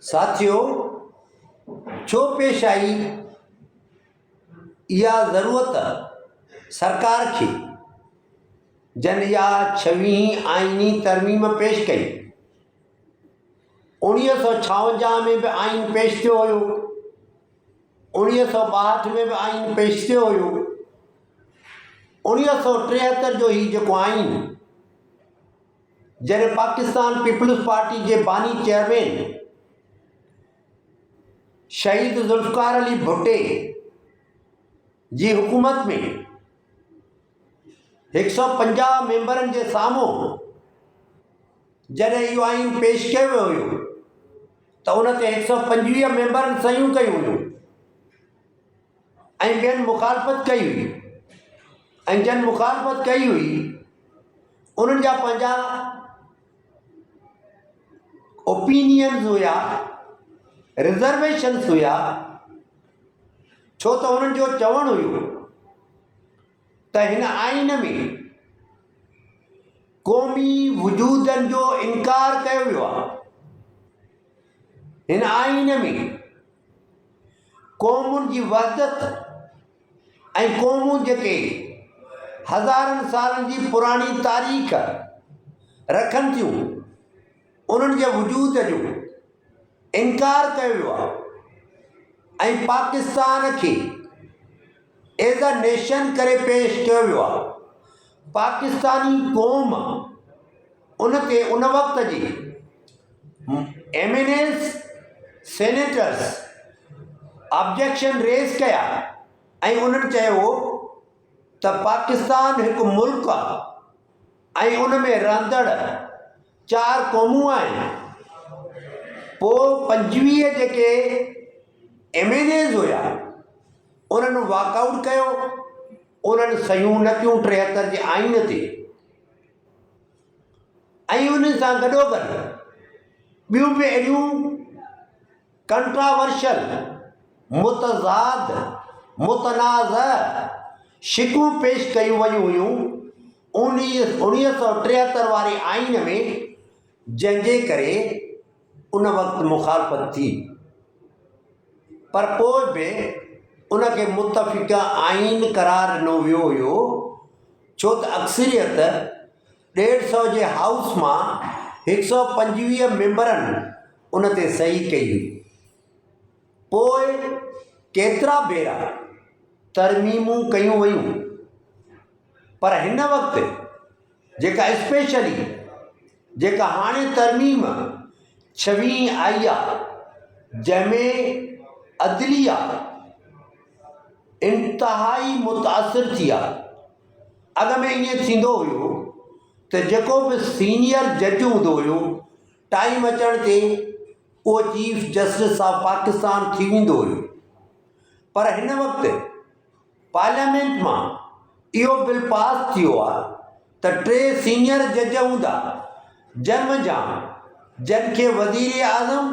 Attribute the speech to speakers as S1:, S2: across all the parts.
S1: साथियों, छो पेश आई इहा ज़रूरत सरकार खे जन इहा 26वीं आइनी तरमीम पेश कई। 1956 में भी आइन पेश थियो हुयो, 1962 में भी आइन पेश थियो हुयो। 1973 जो ही जेको आइन जॾहिं पाकिस्तान पीपल्स पार्टी जे बानी चेयरमैन शहीद ज़ुल्फ़िकार अली भुट्टे जी हुकूमत में 150 मेंबरनि जे साम्हूं जॾहिं इहो आइन पेश कयो वियो हुयो त उन ते 125 मेंबरनि सहियूं कयूं हुयूं ऐं ॿियनि मुखालफ़त कई हुई। ऐं जन मुखालफ़त कई हुई उन्हनि जा पंहिंजा ओपिनियन्स हुया, रिज़र्वेशन्स हुया, छो त उन्हनि जो चवणु हुयो त हिन आइन में क़ौमी वजूदनि जो इनकार कयो वियो आहे। हिन आइन में क़ौमुनि जी वहदत ऐं क़ौमूं जेके हज़ारनि सालनि जी पुराणी तारीख़ रखनि थियूं उन्हनि जे वजूद जो इनकार कयो वियो आहे ऐं पाकिस्तान खे एज़ अ नेशन करे पेश कयो वियो आहे। पाकिस्तानी क़ौम उन ते उन वक़्त जी MNAs सेनेटर्स ऑब्जेक्शन रेज़ कया ऐं उन्हनि चयो त पाकिस्तान हिकु मुल्क आहे ऐं उन में रहंदड़ 4 क़ौमूं आहिनि। पोइ 25 जेके MNAs हुया उन्हनि वॉकआउट कयो, उन्हनि सहियूं न कयूं 73 जे आइन ते ऐं उन सां गॾोगॾु ॿियूं बि अहिड़ियूं कंट्रावर्शियल मुतज़ाद मुतनाज़ शिकूं पेश कयूं वयूं हुयूं 1973 वारी आइन में, जंहिंजे करे उन वक़्तु मुखालफ़त थी। पर पोइ बि उनखे मुतफ़िक़ आइन करार ॾिनो वियो हुयो, छो त अक्सरियत 150 जे हाउस मां 125 मेंबरनि उन ते सही कई हुई। पोइ केतिरा भेरा तरमीमूं कयूं वयूं, पर हिन वक़्तु जेका स्पेशली जेका हाणे तरमीम 26 आई आहे जंहिंमें अदलिया इंतिहाई मुतासिर थी आहे। अॻ में ईअं थींदो हुयो त जेको बि सीनियर जज हूंदो हुयो टाइम अचण ते उहो चीफ जस्टिस ऑफ पाकिस्तान थी वेंदो हुयो। पर हिन वक़्तु पार्लियामेंट मां इहो बिल पास थियो आहे त 3 सीनियर जज हूंदा जन्मजान, जंहिंखे वज़ीर आज़म,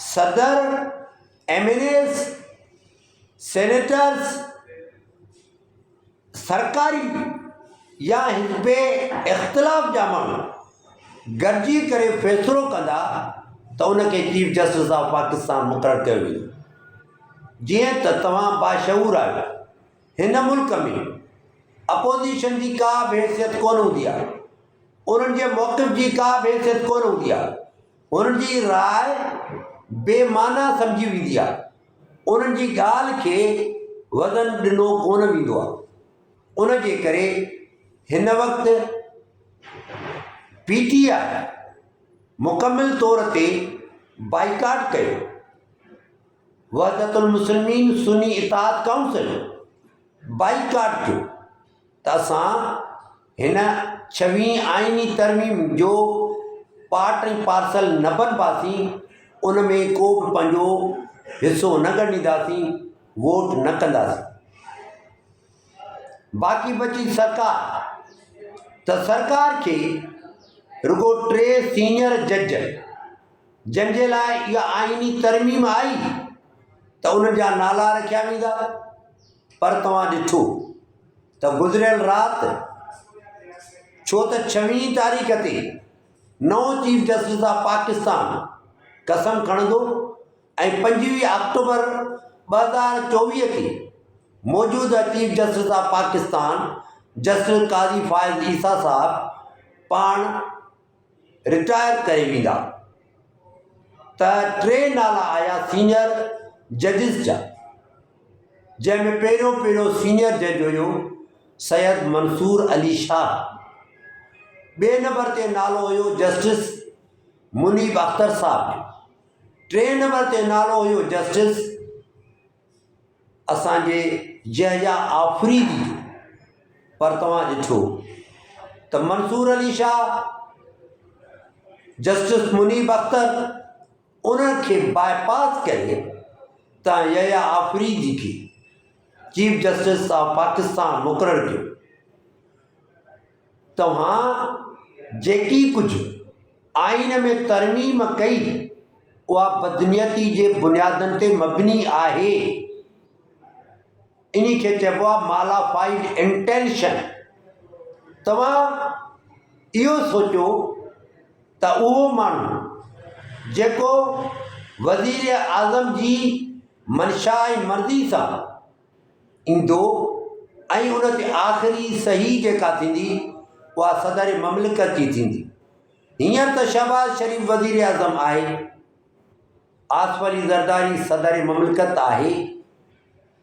S1: सदर, MNAs, सेनेटर्स सरकारी या हिज़्बे इख़्तिलाफ़ जा माण्हू गॾिजी करे फ़ैसिलो कंदा त उनखे चीफ जस्टिस ऑफ पाकिस्तान मुक़ररु कयो वेंदो। जीअं त तव्हां बाशऊर आहियो, हिन मुल्क में अपोज़िशन जी का बि हैसियत कोन हूंदी आहे, उन्हनि जे मौक़िफ़ जी का बि हैसियत कोन हूंदी आहे, उन्हनि जी राय बेमाना सम्झी वेंदी आहे, उन्हनि जी ॻाल्हि खे वज़न ॾिनो कोन वेंदो आहे। उन जे करे हिन वक़्तु PTI मुकमिल तौर ते बाइकाट कयो। वहदतुल मुस्लिमीन सुन्नी इत्तेहाद काउंसिल बाइकाट कयो त असां हिन 26 आइनी तरमीम जो पार्ट ऐं पार्सल न बनबासीं, उन में को बि पंहिंजो हिसो न ॻणींदासीं, वोट न कंदासीं। बाक़ी बची सरकार, त सरकार खे रुगो 3 सीनियर जज जंहिंजे लाइ इहा आइनी तरमीम आई त उन्हनि जा नाला रखिया वेंदा। पर तव्हां ॾिठो त गुज़िरियल राति, छो त 26 तारीख़ ते नओं चीफ जस्टिस ऑफ पाकिस्तान कसम खणंदो ऐं 25 अक्टूबर 2024 खे मौजूदा chief justice of Pakistan justice Qazi Faez Isa साहब पाण रिटायर करे वेंदा। त 3 नाला आया सीनियर जजिस जा, जंहिंमें पहिरियों सीनियर जज हुयो सैयद मंसूर अली शाह। ॿिए नंबर ते नालो हुयो जस्टिस मुनीब अख्तर साहब जो। 3 नंबर ते नालो हुयो जस्टिस असांजे यहया आफरीदी जो। पर तव्हां ॾिठो त मंसूर अली शाह, जस्टिस मुनीब अख्तर, उन्हनि खे बाईपास करे तव्हां यहया आफरीदी खे चीफ जस्टिस ऑफ पाकिस्तान मुक़ररु कयो। तव्हां जेकी कुझु आइन में तरमीम कई उहा बदनीयती जे बुनियादनि ते मबनी आहे। इन खे चइबो आहे मालाफाइड इंटेंशन। तव्हां इहो सोचो त उहो माण्हू जेको वज़ीर आज़म जी मंशा ऐं मर्ज़ी सां ईंदो ऐं उन ते आख़िरी सही जेका थींदी उहा सदर ममलिकत जी थींदी। हींअर त शहबाज शरीफ़ वज़ीर आज़म आहे, आसिफ़ अली ज़रदारी सदर ममलिकत आहे,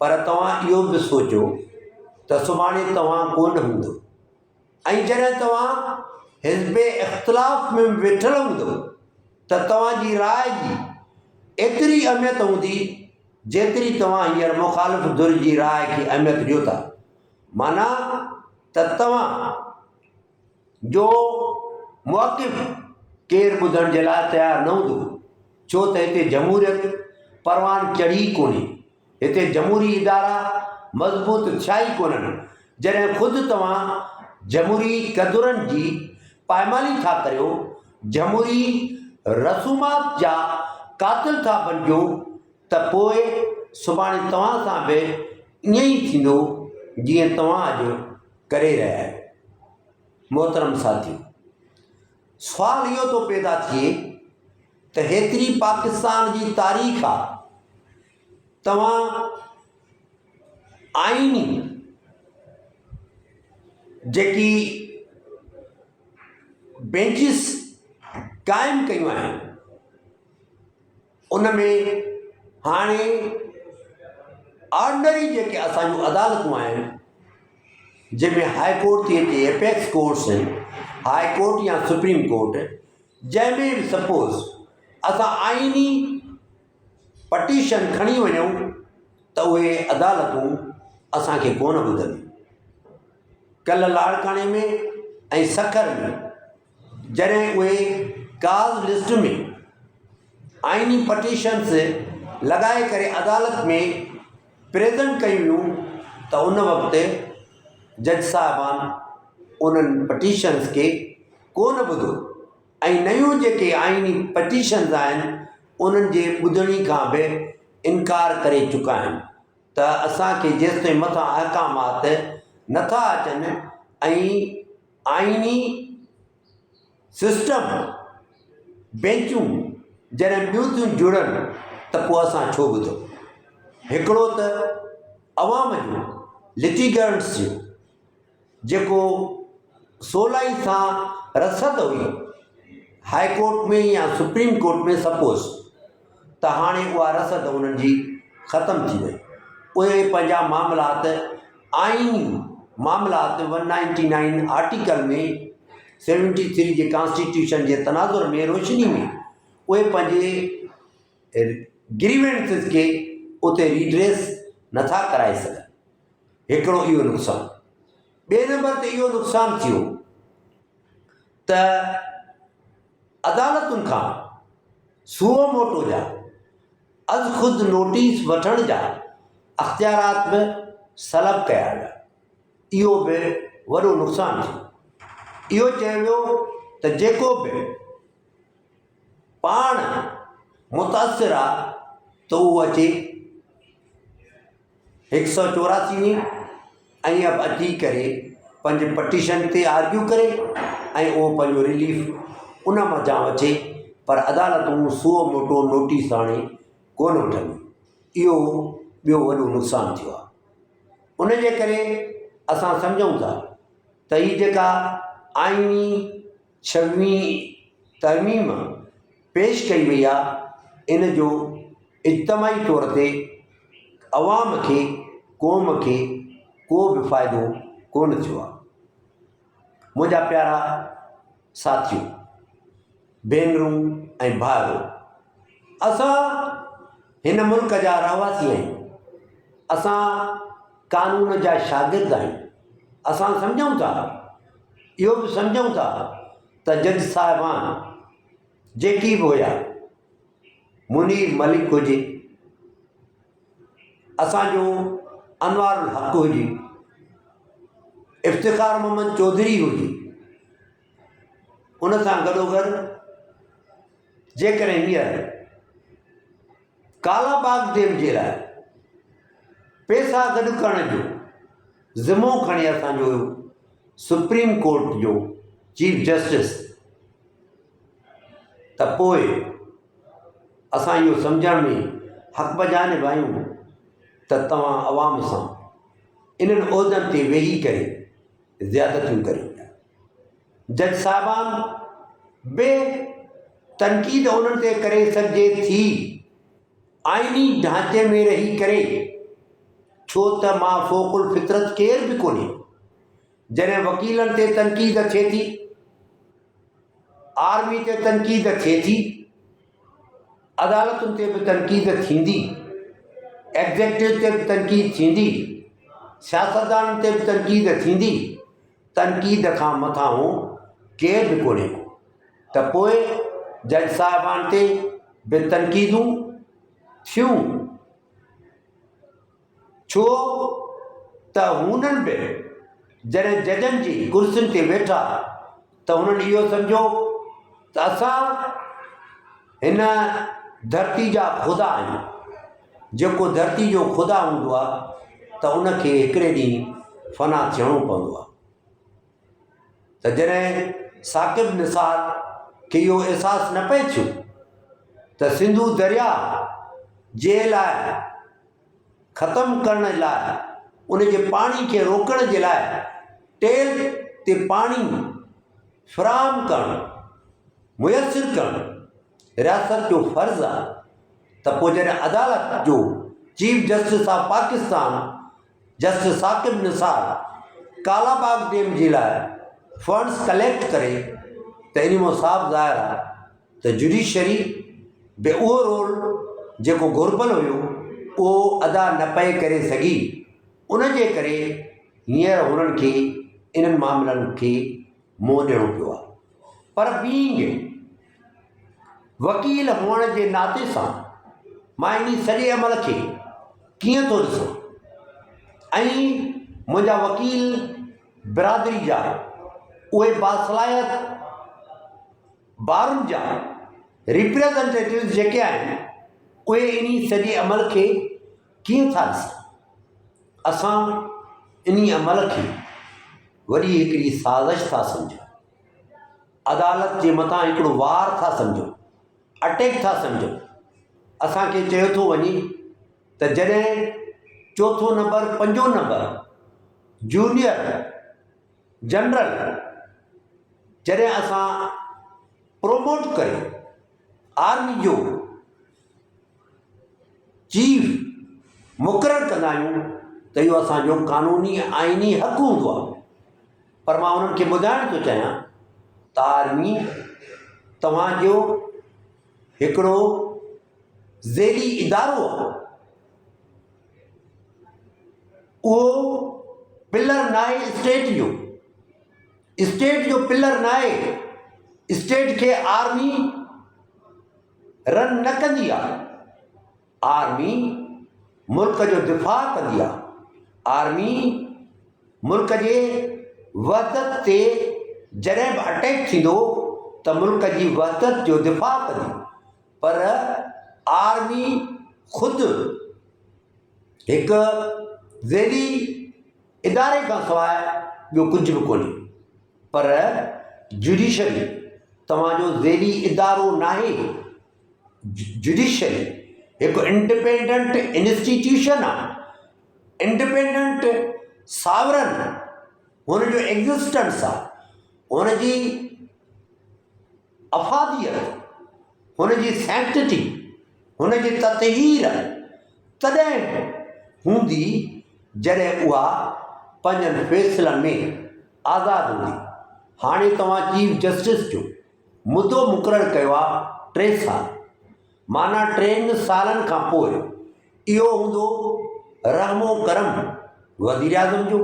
S1: पर तव्हां इहो बि सोचो त सुभाणे तव्हां कोन हूंदो ऐं जॾहिं तव्हां हिज़्ब इख़्तिलाफ़ में वेठल हूंदो त तव्हांजी राय जी एतिरी अहमियत हूंदी जेतिरी तव्हां हींअर मुख़ालिफ़ धुर जी राय खे अहमियत ॾियो था। माना त तव्हां जो मुवक़िफ़ केरु ॿुधण जे लाइ तयारु न हूंदो, छो त हिते जमहूरियत परवान चढ़ी कोन्हे। हिते जमहूरी इदारा मज़बूत थिया ई कोन्हनि। जॾहिं ख़ुदि तव्हां जमहूरी क़दुरनि जी पायमाली था करियो, जमहूरी रसूमात जा क़ातिल था बणिजो, त पोइ सुभाणे तव्हां सां बि ईअं ई थींदो जीअं तव्हां अॼु करे रहिया आहियो। मोहतरम साथियो, सुवाल इहो थो पैदा थिए त हेतिरी पाकिस्तान जी तारीख़ आहे, तव्हां आइनी जेकी बेंचिस क़ाइमु कयूं आहिनि उन में हाणे ऑर्डनरी जेके असांजूं अदालतूं आहिनि, जंहिंमें हाई कोर्ट थी अचे, एपेक्स कोर्ट्स आहिनि, हाई कोर्ट या सुप्रीम कोर्ट, जंहिंमें बि सपोज़ असां आइनी पटीशन खणी वञूं त उहे अदालतूं असांखे कोन ॿुधंदियूं। कल्ह लाड़काणे में ऐं सखर में जॾहिं उहे काज़ लिस्ट में आइनी पटीशन्स लॻाए करे अदालत में प्रेज़ेंट कयूं हुयूं त उन वक़्तु जज साहिबान उन्हनि पटीशन्स खे कोन ॿुधो ऐं नयूं जेके आइनी पटीशन्स आहिनि उन्हनि जे ॿुधणी खां बि इनकार करे चुका आहिनि। त असांखे जेसि ताईं मथां अहकामात नथा अचनि ऐं आइनी सिस्टम बेंचूं जॾहिं ॿियूं थियूं जुड़नि त पोइ असां छो ॿुधूं। हिकिड़ो त अवाम जो लिटिगेंट्स जो जेको सवलाई सां रसद हुई हाई कोर्ट में या सुप्रीम कोर्ट में सपोज़, त हाणे उहा रसद उन्हनि जी ख़तमु थी वई। उहे पंहिंजा मामलात आइनी मामलात 199 आर्टिकल में 73 जे कॉन्स्टिट्यूशन जे तनाज़ुर में रोशनी में उहे पंहिंजे ग्रीवेंसिस खे उते रीड्रेस नथा कराए सघनि। हिकिड़ो इहो नुक़सानु। ॿिए नंबर ते इहो नुक़सानु थियो त अदालतुनि खां सुओ मोटो जा अज़ ख़ुदि नोटिस वठण जा अख़्तियारात बि सलब कया विया। इहो बि वॾो नुक़सानु थियो। इहो चयो वियो त जेको बि पाण मुतासिर आहे त उहो अचे 184 में ऐं अब अची करे पंहिंजे पटीशन ते आर्ग्यू करे ऐं उहो पंहिंजो रिलीफ उन मथां अचे पर अदालतूं सुओ मोटो नोटिस हाणे कोन वठंदियूं। इहो ॿियो वॾो नुक़सानु थियो आहे। उन जे करे असां सम्झूं था त हीअ जेका आइनी 26वीं तरमीम पेश कई वई आहे, इन जो इज्तमाही तौर ते अवाम खे, क़ौम खे को बि फ़ाइदो कोन थियो आहे। मुंहिंजा प्यारा साथियो, भेनरूं ऐं भाउरो, असां हिन मुल्क जा रहवासी आहियूं। असां कानून जा शागिर्द आहियूं। असां सम्झूं था, इहो बि सम्झूं था त जज साहिबान जेकी बि हुया, मुनीर मलिक हुजे, असांजो अनवारुल हक़ हुजे, इफ्तिखार मोहम्मद चौधरी हुजे, उन सां गॾोगॾु जेकॾहिं हींअर कालाबाग डैम जे लाइ पैसा गॾु करण जो ज़िमो खणे असांजो सुप्रीम कोर्ट जो चीफ जस्टिस, त पोइ असां इहो सम्झण में हक़ बजानिब आहियूं त तव्हां अवाम सां इन्हनि उहिदनि ते वेही करे ज़्यादतियूं करियो पिया। जज साहिबान बे तनक़ीद उन्हनि ते करे सघिजे थी आइनी ढांचे में रही करे, छो त मां फ़ौक़ुल फितरत केर बि कोन्हे। जॾहिं वकीलनि ते तनक़ीद थिए थी, आर्मी ते तनक़ीद थिए थी, अदालतुनि ते बि तनक़ीद थींदी, एग्ज़ेक्टिव ते बि तनक़ीद थींदी, सियासतदाननि ते बि तनक़ीद थींदी। तनक़ीद खां मथां केर बि कोन्हे को। त पोइ जज साहिबान ते बि तनक़ीदूं थियूं, छो त हुननि बि जॾहिं जजनि जी कुर्सियुनि ते वेठा त हुननि इहो सम्झो त असां हिन धरती जा ख़ुदा आहियूं। जेको धरती जो ख़ुदा हूंदो आहे त उनखे हिकिड़े ॾींहुं फ़ना थियणो पवंदो आहे। त जॾहिं साकिब निसार खे इहो अहसासु न पए थियो त सिंधु दरिया जे लाइ ख़तमु करण लाइ, उनजे पाणी खे रोकण जे लाइ टेल ते पाणी फ़राहम करणु, मुयसरु करणु रियासत जो फ़र्ज़ु आहे, त पोइ जॾहिं अदालत जो chief justice of Pakistan justice Saqib Nisar Kalabagh dam जे लाइ फंड्स कलेक्ट करे, त इन मां साफ़ ज़ाहिर आहे त जुडिशरी बि उहो रोल जेको घुर्बल हुयो उहो अदा न पए करे सघी। उन जे करे हींअर हुननि खे इन्हनि मामलनि खे मुंहुं ॾियणो पियो आहे। पर बीइंग वकील हुअण जे नाते सां मां इन सॼे अमल खे कीअं थो ॾिसां, ऐं मुंहिंजा वकील बिरादरी जा उहे बासलाहियत बारुनि जा रिप्रेज़ेंटेटिव जेके आहिनि, उहे इन सॼे अमल खे कीअं था ॾिसनि। असां इन अमल खे वरी हिकिड़ी साज़िश था सम्झूं, अदालत जे मथां हिकिड़ो वार था सम्झूं, अटैक था सम्झूं। असांखे चयो थो वञे त जॾहिं चोथों नंबर, 5 नंबर जूनियर जनरल जॾहिं असां प्रोमोट करे आर्मी जो चीफ मुक़ररु कंदा आहियूं त इहो असांजो क़ानूनी आइनी हक़ हूंदो आहे। पर मां उन्हनि खे ॿुधाइण थो चाहियां त आर्मी तव्हांजो हिकिड़ो ज़ेली इदारो आहे, उहो पिलर न आहे स्टेट जो, स्टेट जो पिलर न आहे। स्टेट खे आर्मी रन न कंदी आहे, आर्मी मुल्क जो दिफ़ा कंदी आहे, आर्मी मुल्क जे वहदत ते जॾहिं बि अटैक थींदो त मुल्क जी वहदत जो दिफ़ा कंदी। पर आर्मी ख़ुदि हिकु ज़ेली इदारे खां सवाइ ॿियो कुझु बि कोन्हे। पर जुडिशरी तव्हांजो ज़ेली इदारो नाहे। जुडिशरी हिकु इंडिपेंडेंट इंस्टीट्यूशन आहे, इंडिपेंडेंट सावरन, हुनजो एग्ज़िस्टेंस आहे, हुनजी अफ़ादियत, हुनजी सैंक्टिटी, हुनजी ततहीर तॾहिं हूंदी जॾहिं उहा पंहिंजनि फ़ैसिलनि में आज़ादु हूंदी। हाणे तव्हां चीफ जस्टिस जो मुदो मुक़ररु कयो आहे 3 साल, माना 3 सालनि खां पोइ इहो हूंदो रहमो करम वज़ीर आज़म जो,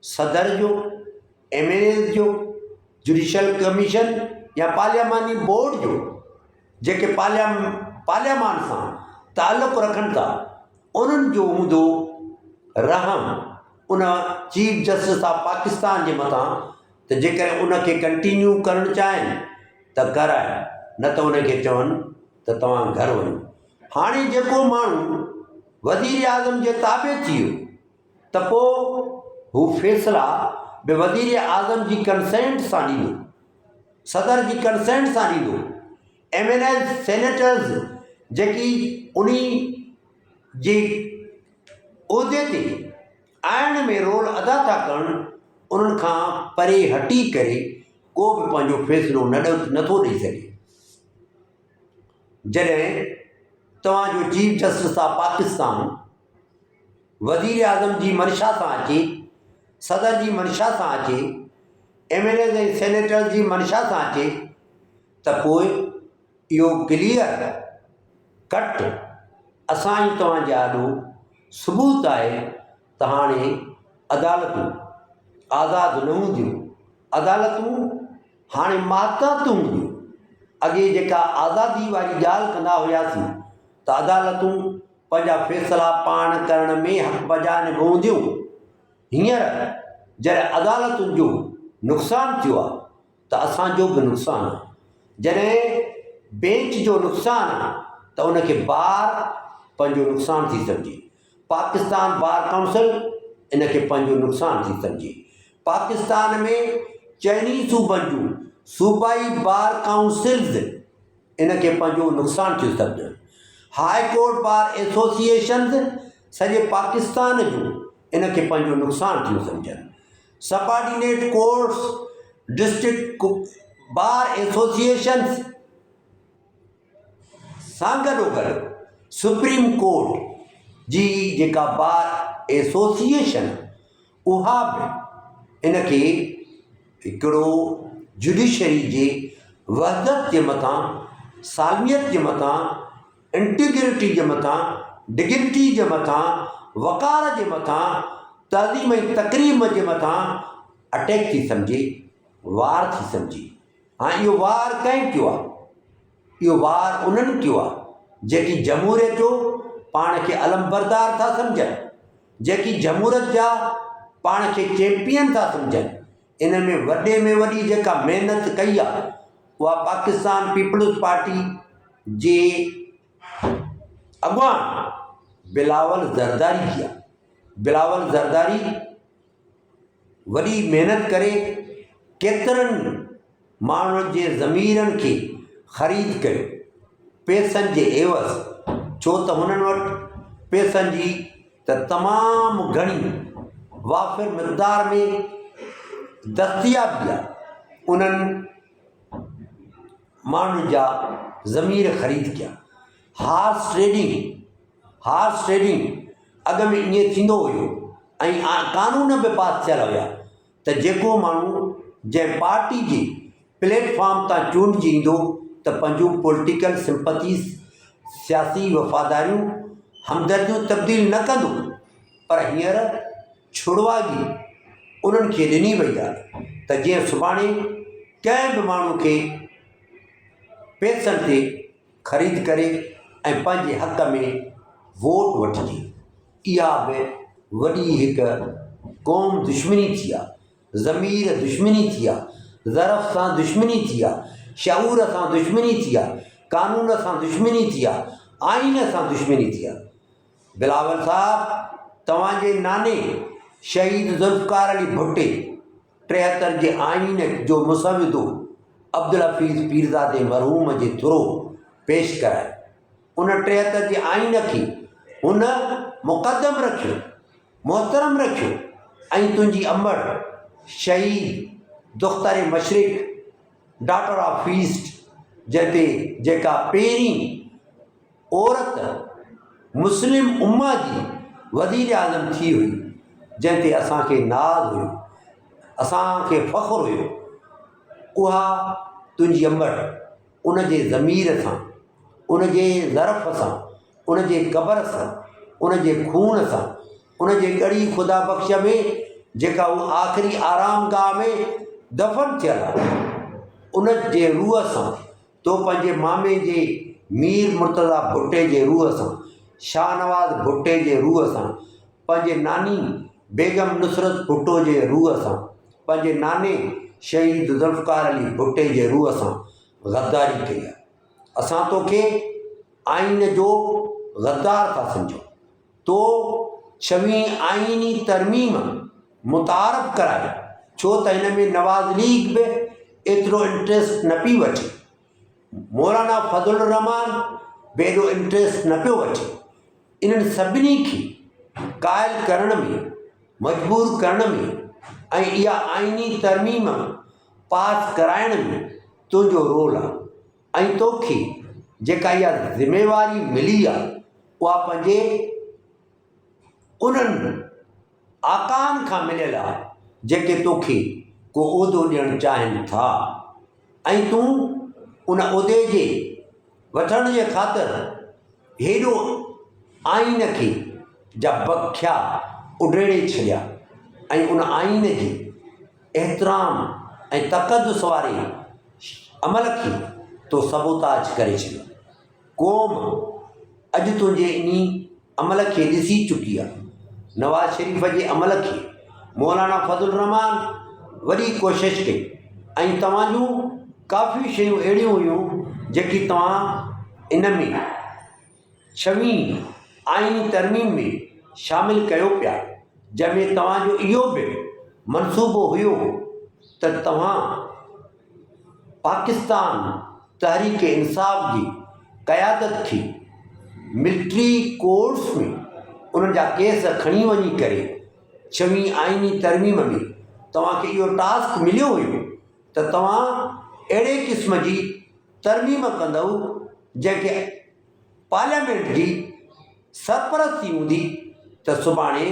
S1: सदर जो, MNAs जो, जुडिशल कमीशन या पार्लियामानी बोर्ड जो, जेके पार्लियामान सां ताल्लुक़ु रखनि था, उन्हनि जो हूंदो रहम उन चीफ जस्टिस ऑफ पाकिस्तान जे मथां, त जेकर उनखे कंटिन्यू करणु चाहिनि त कराए, न त उनखे चवनि त तव्हां घर वञो। हाणे जेको माण्हू वज़ीर आज़म जे ताबे थी वियो त पोइ हू फ़ैसिला बि वज़ीर आज़म जी कंसेंट सां ॾींदो, सदर जी कंसेंट सां ॾींदो। MNAs सेनेटर्स जेकी उन जी उहिदे ते आइण में रोल अदा था कनि, उन्हनि खां परे हटी करे को बि पंहिंजो फ़ैसिलो नथो ॾेई सघे। जॾहिं तव्हांजो चीफ जस्टिस ऑफ पाकिस्तान वज़ीर आज़म जी मंशा सां अचे, सदर जी मंशा सां अचे, MNAs ऐं सेनेटर्स जी मंशा सां अचे, त पोइ इहो क्लियर कट असांजी तव्हांजे आॾो सबूत आहे त हाणे अदालतूं आज़ादु न हूंदियूं, अदालतूं हाणे महतात हूंदियूं। अॻे जेका आज़ादी वारी ॻाल्हि कंदा हुआसीं त अदालतूं पंहिंजा फ़ैसिला पाण करण में हक़ बजा निभाईंदियूं। हींअर जॾहिं अदालतुनि जो नुक़सानु थियो आहे त असांजो बि नुक़सानु आहे। जॾहिं बेंच जो नुक़सानु आहे त उनखे बार पंहिंजो नुक़सानु थी सम्झे, पाकिस्तान बार काउंसिल इनखे पंहिंजो नुक़सानु थी सम्झे। पाकिस्तान में चइनी सूबनि जूं सूबाई बार काउंसिल्स इनखे पंहिंजो नुक़सानु थियूं सम्झनि। हाई कोर्ट बार एसोसिएशन्स सॼे पाकिस्तान जूं इनखे पंहिंजो नुक़सानु थियूं सम्झनि। Subordinate courts district bar associations सां गॾोगॾु सुप्रीम कोर्ट जी जेका बार एसोसिएशन, उहा बि इनखे हिकिड़ो जुडिशरी जे वहदत जे मथां, सालमियत जे मथां, इंटीग्रिटी जे मथां, डिग्निटी जे मथां, वक़ार जे मथां, तहज़ीम ऐं तक़रीम जे मथां अटैक थी सम्झे, वार थी सम्झे। हाणे इहो वार कंहिं कयो आहे? इहो वार उन्हनि कयो आहे जेकी जमहूरियत जो पाण खे अलमबरदार था सम्झनि, जेकी जमहूरियत जा पाण खे चैंपियन था सम्झनि। इन में वॾे में वॾी जेका महिनत कई आहे उहा पाकिस्तान पीपल्स पार्टी जे अॻवान बिलावल ज़रदारी की आहे। बिलावल ज़रदारी वॾी महिनत करे केतिरनि माण्हुनि जे ज़मीरनि खे ख़रीद कयो पैसनि जे एवज़, छो त हुननि वटि पैसनि जी त तमामु घणी वाफ़िर मिक़दार में दस्तियाबी आहे। उन्हनि माण्हुनि जा ज़मीर ख़रीद कया। हार्स ट्रेडिंग अॻ में ईअं थींदो हुयो ऐं कानून बि पास थियल हुया त जेको माण्हू जंहिं पार्टी जे प्लेटफॉर्म तां चूंडिजी ईंदो त पंहिंजूं पॉलिटिकल सिंपथीज़, सियासी वफ़ादारियूं, हमदर्दियूं तब्दील न कंदो। पर हींअर छुड़वागी उन्हनि खे ॾिनी वई आहे त जीअं सुभाणे कंहिं बि माण्हू खे पैसनि ते ख़रीद करे ऐं पंहिंजे हक़ में वोट वठिजे। इहा बि वॾी हिकु क़ौम दुश्मनी थी आहे, ज़मीर दुश्मनी थी आहे, ज़रफ़ सां दुश्मनी थी आहे, शऊर सां दुश्मनी थी आहे, कानून सां दुश्मनी थी आहे, आइन सां दुश्मनी थी आहे। बिलावल साहब, तव्हांजे नाने शहीद ज़ुल्फ़कार अली भुट्टे 73 जे आइन जो मुसविदो अब्दुल हफ़ीज़ पीरज़ादे मरहूम जे थ्रो पेश कराए। उन 73 जे आइन खे हुन मुक़दम रखियो, मोहतरम रखियो ऐं तुंहिंजी अमड़ शहीद दुख्तार मशरिक़ डॉटर ऑफ ईस्ट जते जेका पहिरीं औरत मुस्लिम उम्मा जी वज़ीर आज़म थी हुई, जंहिं ते असांखे नाज़ हुयो, असांखे फ़ख़्रु हुयो, उहा तुंहिंजी अमड़ उन जे ज़मीर सां, उन जे ज़रफ़ सां, उन जे क़बर सां, उन जे खून सां, उन जे ॻड़ी ख़ुदा बख़्श में जेका उहा आख़िरी आरामगाह में दफ़न थियल आहे, उन जे रूह सां तो पंहिंजे मामे जे मीर मुर्तज़ा भुट्टे जे रूह सां, शाहनवाज़ भुट्टे जे रूह सां, पंहिंजे नानी बेगम नुसरत भुट्टो जे रूह सां, पंहिंजे नाने शहीद ज़ुल्फ़कार अली भुट्टे जे रूह सां गद्दारी कई आहे। असां तोखे आइन जो गद्दार था सम्झूं। तो 26 आइनी तरमीम मुतारफ़ कराए, छो त हिन में नवाज़ लीग बि एतिरो इंट्रस्ट न पई वठे, मौलाना फज़लुर रहमान बि एॾो इंट्रस्ट न पियो वठे। इन्हनि सभिनी खे क़ाइल करण में, मजबूर करण में ऐं इहा आइनी तरमीम पास कराइण में तुंहिंजो रोल आहे ऐं तोखे जेका इहा ज़िमेवारी मिली आहे उहा पंहिंजे उन्हनि आकान खां मिलियल आहे जेके तोखे को उहिदो ॾियणु चाहिनि था ऐं तूं उन उहिदे जे वठण जे ख़ातिर हेॾो आइन खे जा बख्या उॾेड़े छॾिया ऐं उन आइन जी एतिराम ऐं तक़दुस वारे अमल खे तो सबोताज करे छॾियो। क़ौम अॼु तुंहिंजे इन अमल खे ॾिसी चुकी आहे। नवाज़ शरीफ़ जे अमल खे मौलाना फज़लुर रहमान वॾी कोशिशि कई ऐं तव्हां जूं काफ़ी शयूं अहिड़ियूं हुयूं जेकी तव्हां इन में 26 आइनी तरमीम में शामिलु कयो पिया, जंहिंमें तव्हांजो इहो बि मनसूबो हुयो त तव्हां पाकिस्तान तहरीक इंसाफ़ जी क़यादत खे मिलिट्री कोर्ट्स में उन्हनि जा केस खणी वञी करे 26 आइनी तरमीम में तव्हांखे इहो टास्क मिलियो हुयो त तव्हां अहिड़े क़िस्म जी तरमीम कंदव जंहिंखे पार्लियामेंट जी सरपरस्ती हूंदी त सुभाणे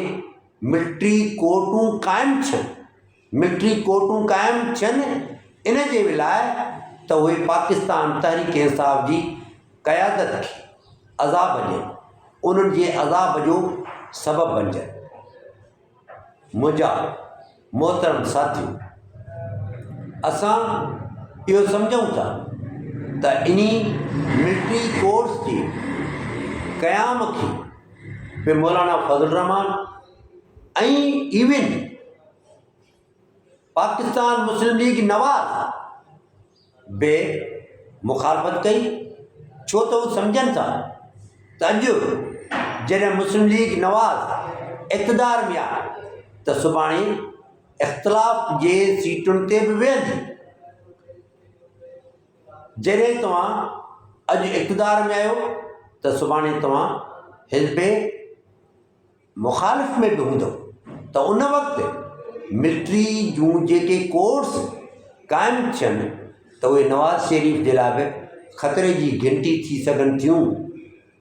S1: मिलिट्री कोर्टूं क़ाइमु थियनि, मिलिट्री कोर्टूं क़ाइमु थियनि इन जे लाइ त उहे पाकिस्तान तहरीक इंसाफ़ जी क़यादत खे अज़ाब ॾियनि, उन्हनि जे अज़ाब जो सबबु बणिजनि। मुंहिंजा मोहतरम साथियो, असां इहो सम्झूं था त इन मिलिट्री कोर्ट्स जे क़याम खे बि मौलाना फज़लुर रहमान ऐं इवन पाकिस्तान मुस्लिम लीग नवाज़ बि मुखालफ़त कई, छो त उहे सम्झनि था त अॼु जॾहिं मुस्लिम लीग नवाज़ इक़्तिदार में आहे त सुभाणे इख़्तिलाफ़ जे सीटुनि ते बि वेहंदी। जॾहिं तव्हां अॼु इक़्तिदार में आहियो त सुभाणे तव्हां हिज़्ब मुखालिफ़ में बि हूंदव, त उन वक़्तु मिलिट्री जूं जेके कोर्ट्स क़ाइमु थियनि त उहे नवाज़ शरीफ़ जे लाइ बि ख़तरे जी घंटी थी सघनि थियूं।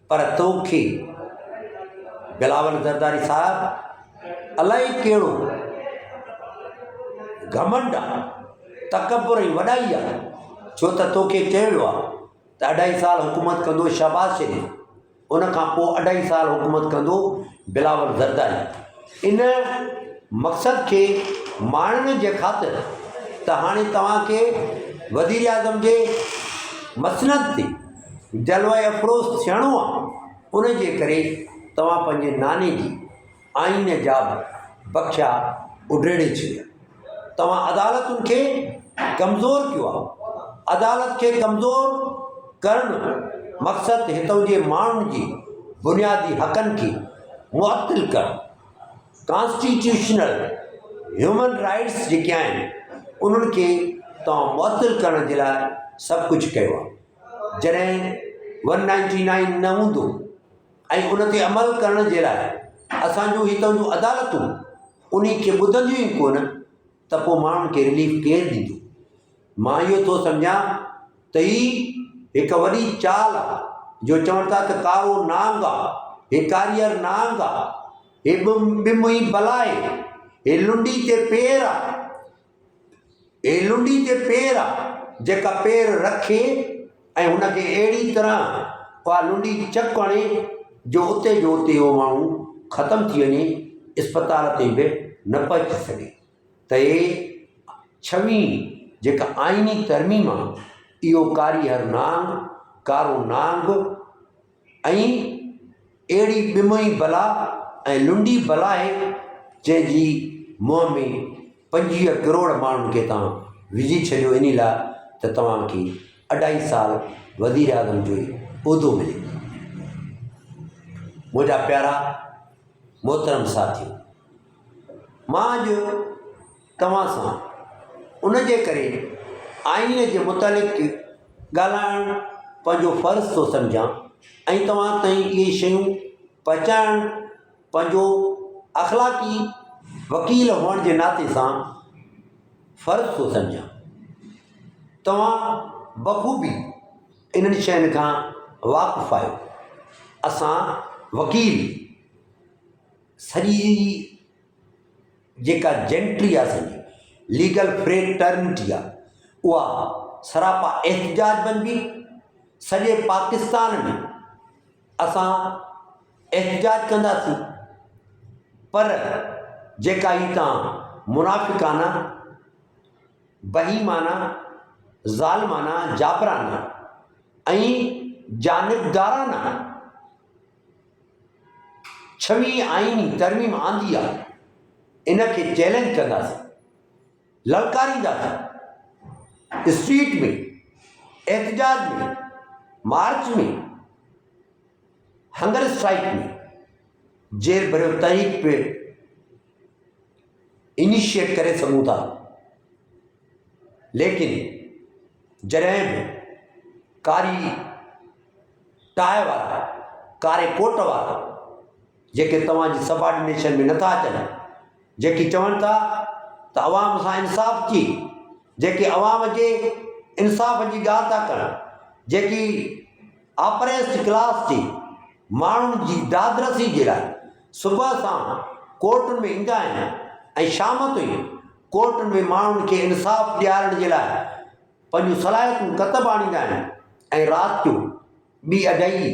S1: पर तोखे बिलावल ज़रदारी साहिबु अलाए कहिड़ो घमंड आहे, तकबुर ऐं वॾाई आहे, छो त तोखे चयो वियो आहे त 2.5 साल हुकूमत कंदो शहबाज़ शरीफ़, उन खां पोइ 2.5 साल हुकूमत कंदो बिलावल ज़रदारी। इन मक़सद खे माणण जे ख़ातिर त हाणे तव्हांखे वज़ीर आज़म जे मसनद ते जलवा अफ़रोज़ थियणो आहे, उन जे करे तव्हां पंहिंजे नाने जी आइन जा बख्या उॾेड़े छॾिया। तव्हां अदालतुनि खे कमज़ोर कयो आहे। अदालत खे कमज़ोर करणु मक़सदु हितां जे माण्हुनि जी बुनियादी हक़नि खे मुअत्तिल करणु, कॉन्स्टिट्यूशनल ह्यूमन राइट्स जेके आहिनि उन्हनि खे तव्हां मुअतल करण जे लाइ सभु कुझु कयो आहे। जॾहिं 199 न हूंदो ऐं उन ते अमल करण जे लाइ असांजो हितां जूं अदालतूं उन खे ॿुधंदियूं ई कोन, त पोइ माण्हुनि खे रिलीफ केरु ॾींदो? मां इहो थो सम्झां त ही हिकु वॾी चाल आहे, जो चवनि था त कारो नांग आहे, हे कारियर नांग आहे, हे ॿिमुही बलाए, हे लुंडी ते पेर आहे, हे लुंडी ते पेर आहे जेका पेर रखे ऐं हुनखे अहिड़ी तरह उहा लुंडी चक हणे जो उते जो उते उहो माण्हू ख़तमु थी वञे, इस्पताल ते बि न पहुची सघे। त हे 26 जेका आइनी तरमीम आहे, इहो कारियर नांग, कारो नांग ऐं अहिड़ी ॿिमुही बला ऐं लुंडी बला आहे जंहिंजी मुंहं में 25 करोड़ माण्हुनि खे तव्हां विझी छॾियो इन लाइ त तव्हांखे 2.5 साल वज़ीर आज़म जो उहिदो मिले। मुंहिंजा प्यारा मोहतरम साथियो, मां अॼु तव्हां सां उन जे करे आइन जे मुतालिक़ ॻाल्हाइणु पंहिंजो फ़र्ज़ु थो सम्झां ऐं तव्हां ताईं इहे शयूं पहुचाइणु पंहिंजो अख़लाक़ी वकील हुअण जे नाते सां फ़र्ज़ु थो सम्झां। तव्हां बख़ूबी इन्हनि शयुनि खां वाक़ुफ़ु आहियो। असां वकील सॼी जेका जेंट्री आहे, सॼी लीगल फ्रेटर्निटी आहे, उहा सरापा एहतिजाज बणिबी। सॼे पाकिस्तान में असां एहतिजाज कंदासीं, पर जेका ही तव्हां मुनाफ़िक़ाना, बहीमाना, ज़ालिमाना, जाबराना ऐं जानिबदाराना 26 आइनी तरमीम आंदी आहे, इन खे चैलेंज कंदासीं, ललकारींदासीं। स्ट्रीट में, एहतिजाज में, मार्च में, हंगर स्ट्राइक में, जेल भरियो तहरीक पे इनिशिएट करे सघूं था। लेकिन जॾहिं बि कारी टाइ वारा, कारे कोट वारा, जेके तव्हांजी सबऑर्डिनेशन में नथा अचनि, जेकी चवनि था त अवाम सां इंसाफ़ थी, जेके अवाम जे इंसाफ़ जी ॻाल्हि था कनि, जेकी ऑपरेस्ड क्लास जी माण्हुनि जी दादरसी जे लाइ सुबुह सां कोर्टुनि में ईंदा आहिनि ऐं शाम ताईं कोर्टुनि में माण्हुनि खे इंसाफ़ ॾियारण जे लाइ पंहिंजूं सलाहियतूं कतब आणींदा आहिनि ऐं राति जो 2-2.5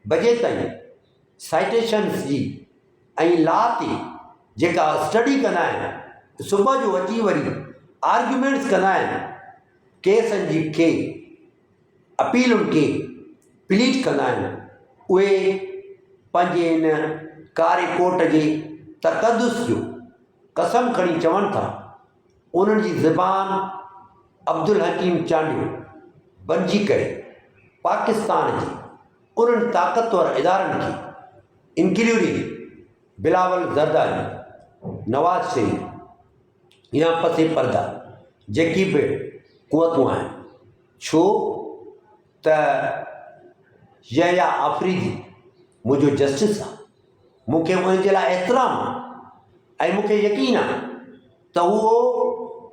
S1: बजे ताईं साइटेशन्स जी ऐं ला ते जेका स्टडी कंदा आहिनि, सुबुह जो अची वरी आर्ग्यूमेंट्स कंदा आहिनि, केसनि जी खे अपीलुनि खे प्लीट कंदा आहिनि, उहे पंहिंजे इन कारे कोट जे तक़दुस जो कसम खणी चवनि था। उन्हनि जी ज़बान अब्दुल हकीम चांडियो बणिजी करे पाकिस्तान जे उन्हनि ताक़तवर इदारनि खे, इंक्लूडिंग बिलावल ज़रदारी, नवाज़ शरीफ या पसे पर्दा जेकी बि क़ुवतूं आहिनि, छो त यहया आफ़रीदी मुंहिंजो जस्टिस आहे, मूंखे उन जे लाइ एतिराम आहे ऐं मूंखे यकीन आहे त उहो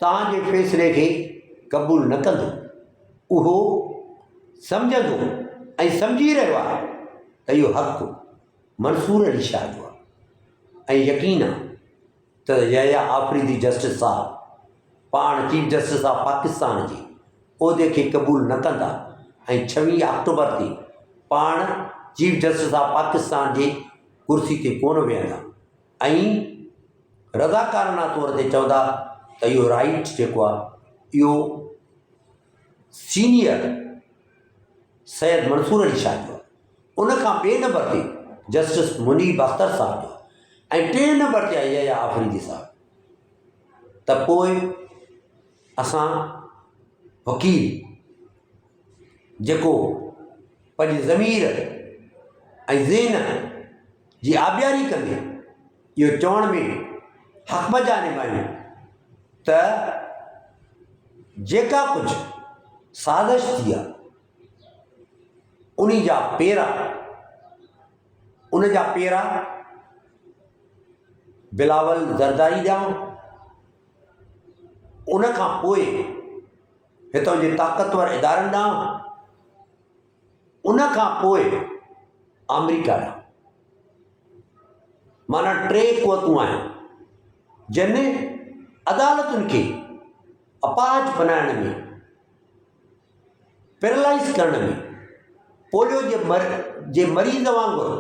S1: तव्हांजे फ़ैसिले खे क़बूल न कंदो। उहो सम्झंदो ऐं सम्झी रहियो आहे त इहो हक़ु मंसूर अली शाह जो आहे ऐं यकीन आहे त यहया आफ़रीदी जस्टिस साहब पाण चीफ जस्टिस ऑफ पाकिस्तान जे उहिदे खे क़बूल न कंदा ऐं 26 अक्टूबर ते पाण चीफ जस्टिस ऑफ पाकिस्तान जे कुर्सी ते कोन वेहंदा ऐं रज़ाकाराना तौर ते चवंदा त इहो राइट जेको आहे इहो सीनियर सैयद मंसूर अली शाह जो आहे। उनखां ॿिए नंबर ते जस्टिस मुनीब अख्तर साहब जो ऐं 3 नंबर ते आहे यहया आफ़रीदी साहब। त पोइ असां वकील जेको पंहिंजी ज़मीर ऐं ज़हन जी आबियारी कंदे इहो चवण में हक़ जा निभायूं त जेका कुझु साज़िश थी आहे उन जा पेरा बिलावल ज़रदारी ॾियां, उन खां पोइ हितां जे ताक़तवर इदारनि ॾांहुं, उन खां पोइ अमेरिका ॾांहुं। माना 3 क़ुवतूं आहिनि जिन अदालतुनि खे अपाहज बनाइण में, पैरालाइज़ करण में, पोलियो जे मरीज़ वांगुरु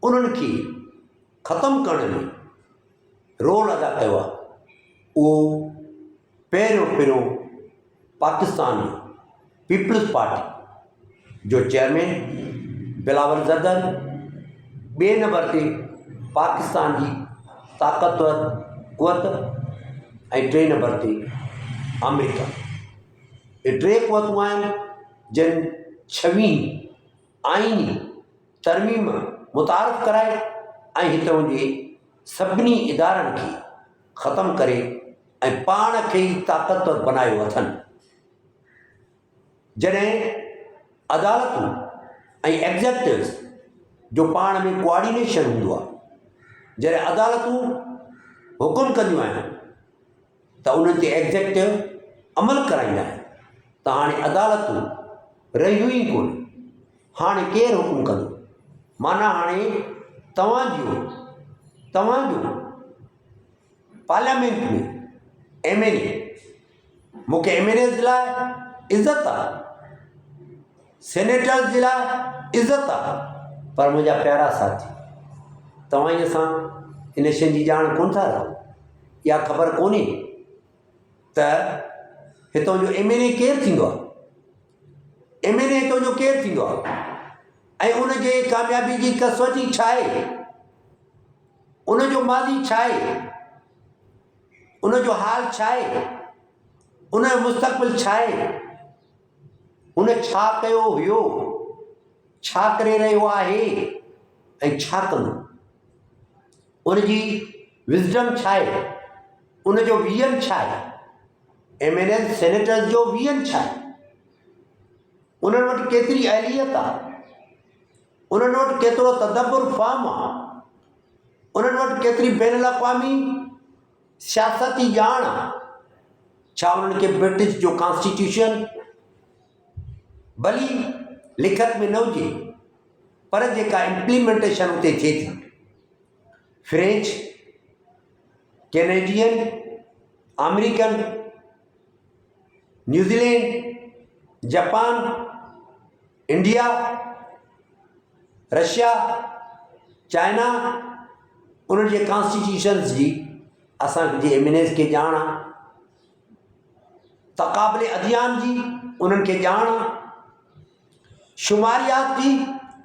S1: उन्हनि खे ख़तमु करण में रोल अदा कयो आहे। उहो पहिरियों पाकिस्तान पीपल्स पार्टी जो चेयरमैन बिलावल ज़रदारी, 2 नंबर ते पाकिस्तान जी ताक़तवर क़ुवत ऐं 3 नंबर ते अमेरिका। ये 3 क़ुवतूं आहिनि जिन 26 आइनी तरमीम मुतारफ़ कराए ऐं हितां जे सभिनी इदारनि खे ख़तमु करे ऐं पाण खे ई ताक़तवर बनायो अथनि। जॾहिं अदालतूं ऐं एग्ज़ेक्टिव्स जो पाण में कोऑर्डिनेशन हूंदो आहे, जॾहिं अदालतूं हुकुम कंदियूं आहिनि त उन्हनि ते एग्ज़ेक्टिव अमल कराईंदा आहिनि। त हाणे अदालतूं रहियूं ई कोन, हाणे केरु हुकुम कंदो? माना हाणे तव्हांजो पार्लियामेंट में MNA, मूंखे MNAs जे लाइ इज़त आहे, सेनेटर्स जे लाइ इज़त आहे, पर मुंहिंजा प्यारा साथी, तव्हां ई असां इन शइ जी ॼाण कोन था रहो, इहा ख़बर कोन्हे त हितां जो MNA केरु थींदो आहे, MNA हितां जो केरु थींदो आहे ऐं उनजे कामयाबी जी कसवती छा आहे, उनजो मादी छा आहे, उनजो हाल छा आहे, उनजो मुस्तक़बिल छा आहे, हुन छा कयो हुयो, छा करे रहियो आहे ऐं छा कंदो, उनजी विज़डम छा आहे, उनजो विजन छा आहे, MNA सेनेटर्स जो विजन छा आहे, उन्हनि वटि केतिरी अहलियत आहे, उन्हनि वटि केतिरो तदब्बुर फ़हम आहे, उन्हनि वटि केतिरी बैनुल अक़वामी सियासती ॼाण आहे। छा उन्हनि खे ब्रिटिश जो कॉन्स्टिट्यूशन भली लिखत में न हुजे, पर जेका इम्प्लीमेंटेशन उते थिए थी, French, Canadian, American, New Zealand, Japan, India, Russia, China, उन्हनि जे कॉन्स्टिट्यूशन्स जी असांजे MNAs खे ॼाण आहे, तक़ाबले अदियान जी उन्हनि खे ॼाण आहे, शुमारियात जी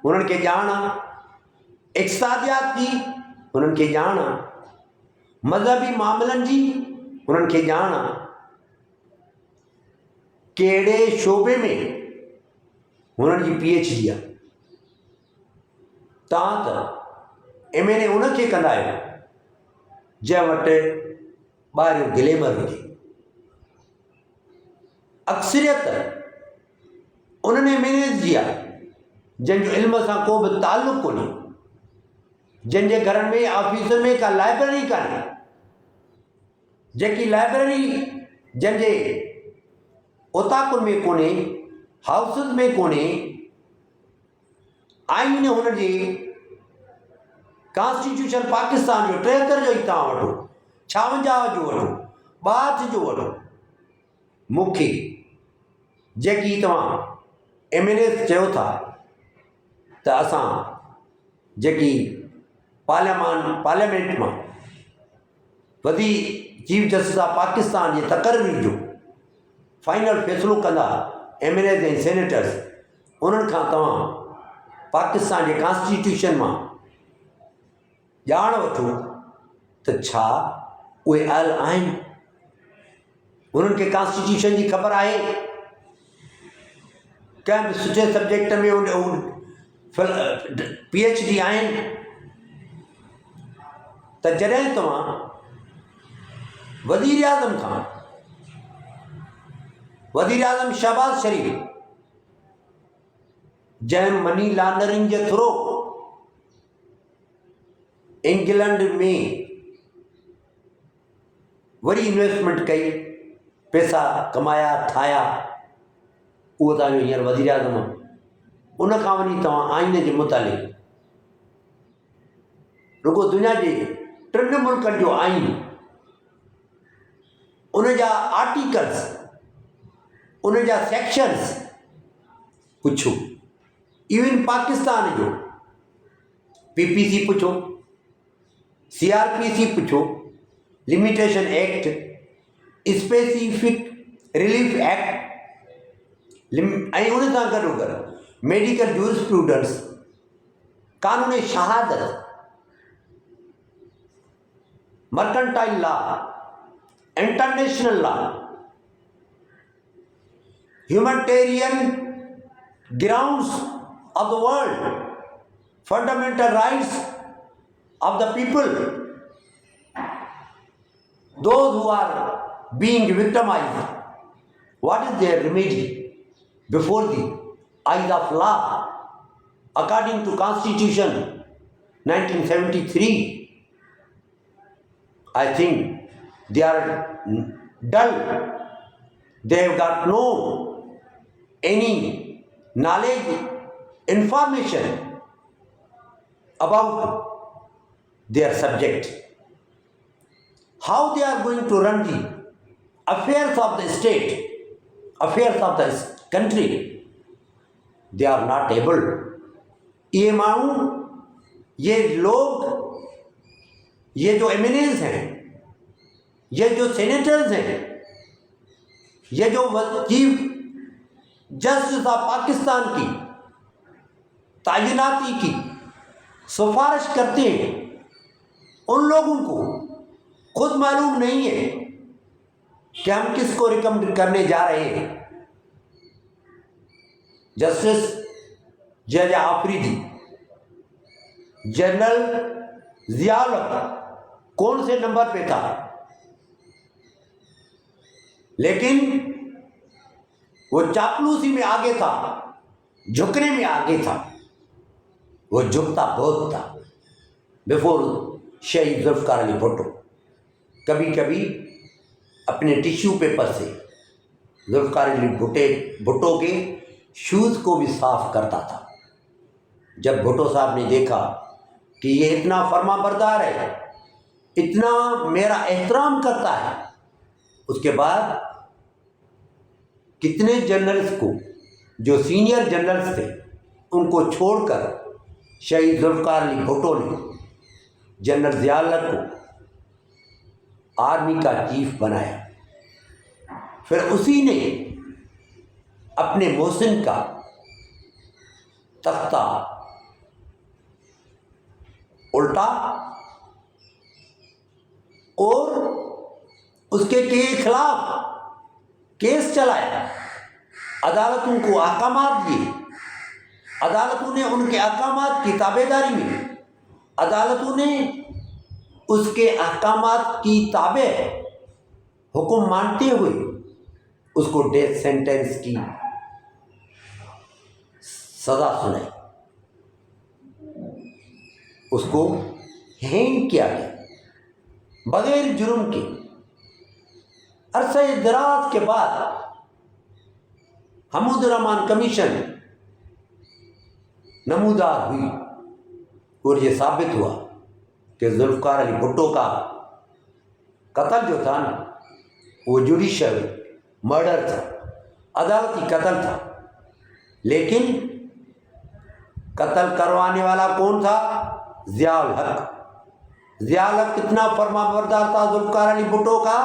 S1: उन्हनि खे ॼाण आहे, इक़्तिसादियात जी उन्हनि खे ॼाण आहे, मज़हबी मामलनि जी उन्हनि खे ॼाण आहे, कहिड़े शोबे में हुननि जी PhD आहे। तव्हां त MNA उनखे कंदा आहियो जंहिं वटि ॿाहिरियों ग्लैमर हुजे। अक्सरियत उन्हनि MNAs जी आहे जंहिंजो इल्म सां को बि ताल्लुक़ कोन्हे, जंहिंजे घरनि में ऑफिसनि में का लाइब्रेरी कान्हे, जेकी लाइब्रेरी जंहिंजे उताकुनि में कोन्हे, हाउसिस में कोन्हे, आइन हुनजी कॉन्स्टिट्यूशन पाकिस्तान जो 73 जो ई तव्हां वठो, 56 जो वठो, 62 जो वठो, मूंखे जेकी तव्हां MNAs चयो था त असां जेकी पार्लियामेंट मां वधी चीफ जस्टिस ऑफ पाकिस्तान जे तक़ररी जो फाइनल फ़ैसिलो कंदा MNAs ऐं सेनेटर्स, उन्हनि खां तव्हां पाकिस्तान जे कॉन्स्टिट्यूशन मां ॼाण वठो त छा उहे आयल आहिनि, उन्हनि खे कॉन्स्टिट्यूशन जी ख़बर आहे, कंहिं बि सुठे सब्जेक्ट में PhD आहिनि, त जॾहिं तव्हां वज़ीर आज़म खां वज़ीर आज़म शहबाज शरीफ़ जंहिं मनी लॉन्डरिंग जे थ्रू इंग्लैंड में वरी इन्वेस्टमेंट कई, पैसा कमाया ठाहिया, उहो तव्हांजो हींअर वज़ीर आज़म आहे। उन खां वञी तव्हां आईन जे मुतालिक़ रुगो दुनिया जे 3 मुल्कनि जो आइन, उन जा आर्टिकल्स, उन जा सेक्शन्स पुछो। इवन पाकिस्तान जो PPC पुछो, CRPC पुछो, limitation act, specific relief act, ऐं उन सां गॾोगॾु मेडिकल जूरिस्प्रूडेंस, कानून शहादत, mercantile law, international law, humanitarian grounds of the world, fundamental rights of the people, those who are being victimized, what is their remedy before the eyes of law according to Constitution 1973. I think they are dull. They have got no any knowledge, information about their subject. How they are going to run the affairs of the state, affairs of the country, they are not able. ये मानू, ये लोग, ये जो MNAs हैं, ये जो senators हैं, ये जो chief justice of Pakistan की तैनाती की सिफारिश करते हैं, उन लोगों को खुद मालूम नहीं है कि हम किसको रिकमेंड करने जा रहे हैं। जस्टिस जज आफरीदी, जनरल जियाउल हक कौन से नंबर पे था, लेकिन वो चापलूसी में आगे था, झुकने में आगे था, वो झुकता बहुत था बिफोर शहीद जुल्फ़िकार अली भुट्टो। कभी कभी अपने टिश्यू पेपर से जुल्फ़िकार अली भुट्टो के शूज़ को भी साफ करता था। जब भुट्टो साहब ने देखा कि ये इतना फर्मा बरदार है, इतना मेरा एहतराम करता है, उसके बाद कितने जनरल्स को, जो सीनियर जनरल्स थे, उनको छोड़कर शहीद जुल्फ़िकार अली भुट्टो ने जनरल ज़ियाउल हक को आर्मी का चीफ बनाया। फिर उसी ने अपने मोहसिन का तख्ता उल्टा और उसके खिलाफ केस चलाया, अदालतों को अहकामात दिए, अदालतों ने उनके अहकामात की ताबेदारी में, अदालतों ने उसके अहकामात की ताबे हुक्म मानते हुए उसको डेथ सेंटेंस की सज़ा सुनाई, उसको हैंग किया गया बगैर जुर्म के। अरसे दराज के बाद हमूद रहमान कमीशन नमूदार हुई और ये साबित हुआ कि जुल्फ़िकार अली भुट्टो का कत्ल जो था ना, वो जुडिशल मर्डर था, अदालती कत्ल था। लेकिन कत्ल करवाने वाला कौन था? ज़ियाउल हक। ज़ियाउल हक कितना फर्माबरदार था जुल्फ़िकार अली भुट्टो का,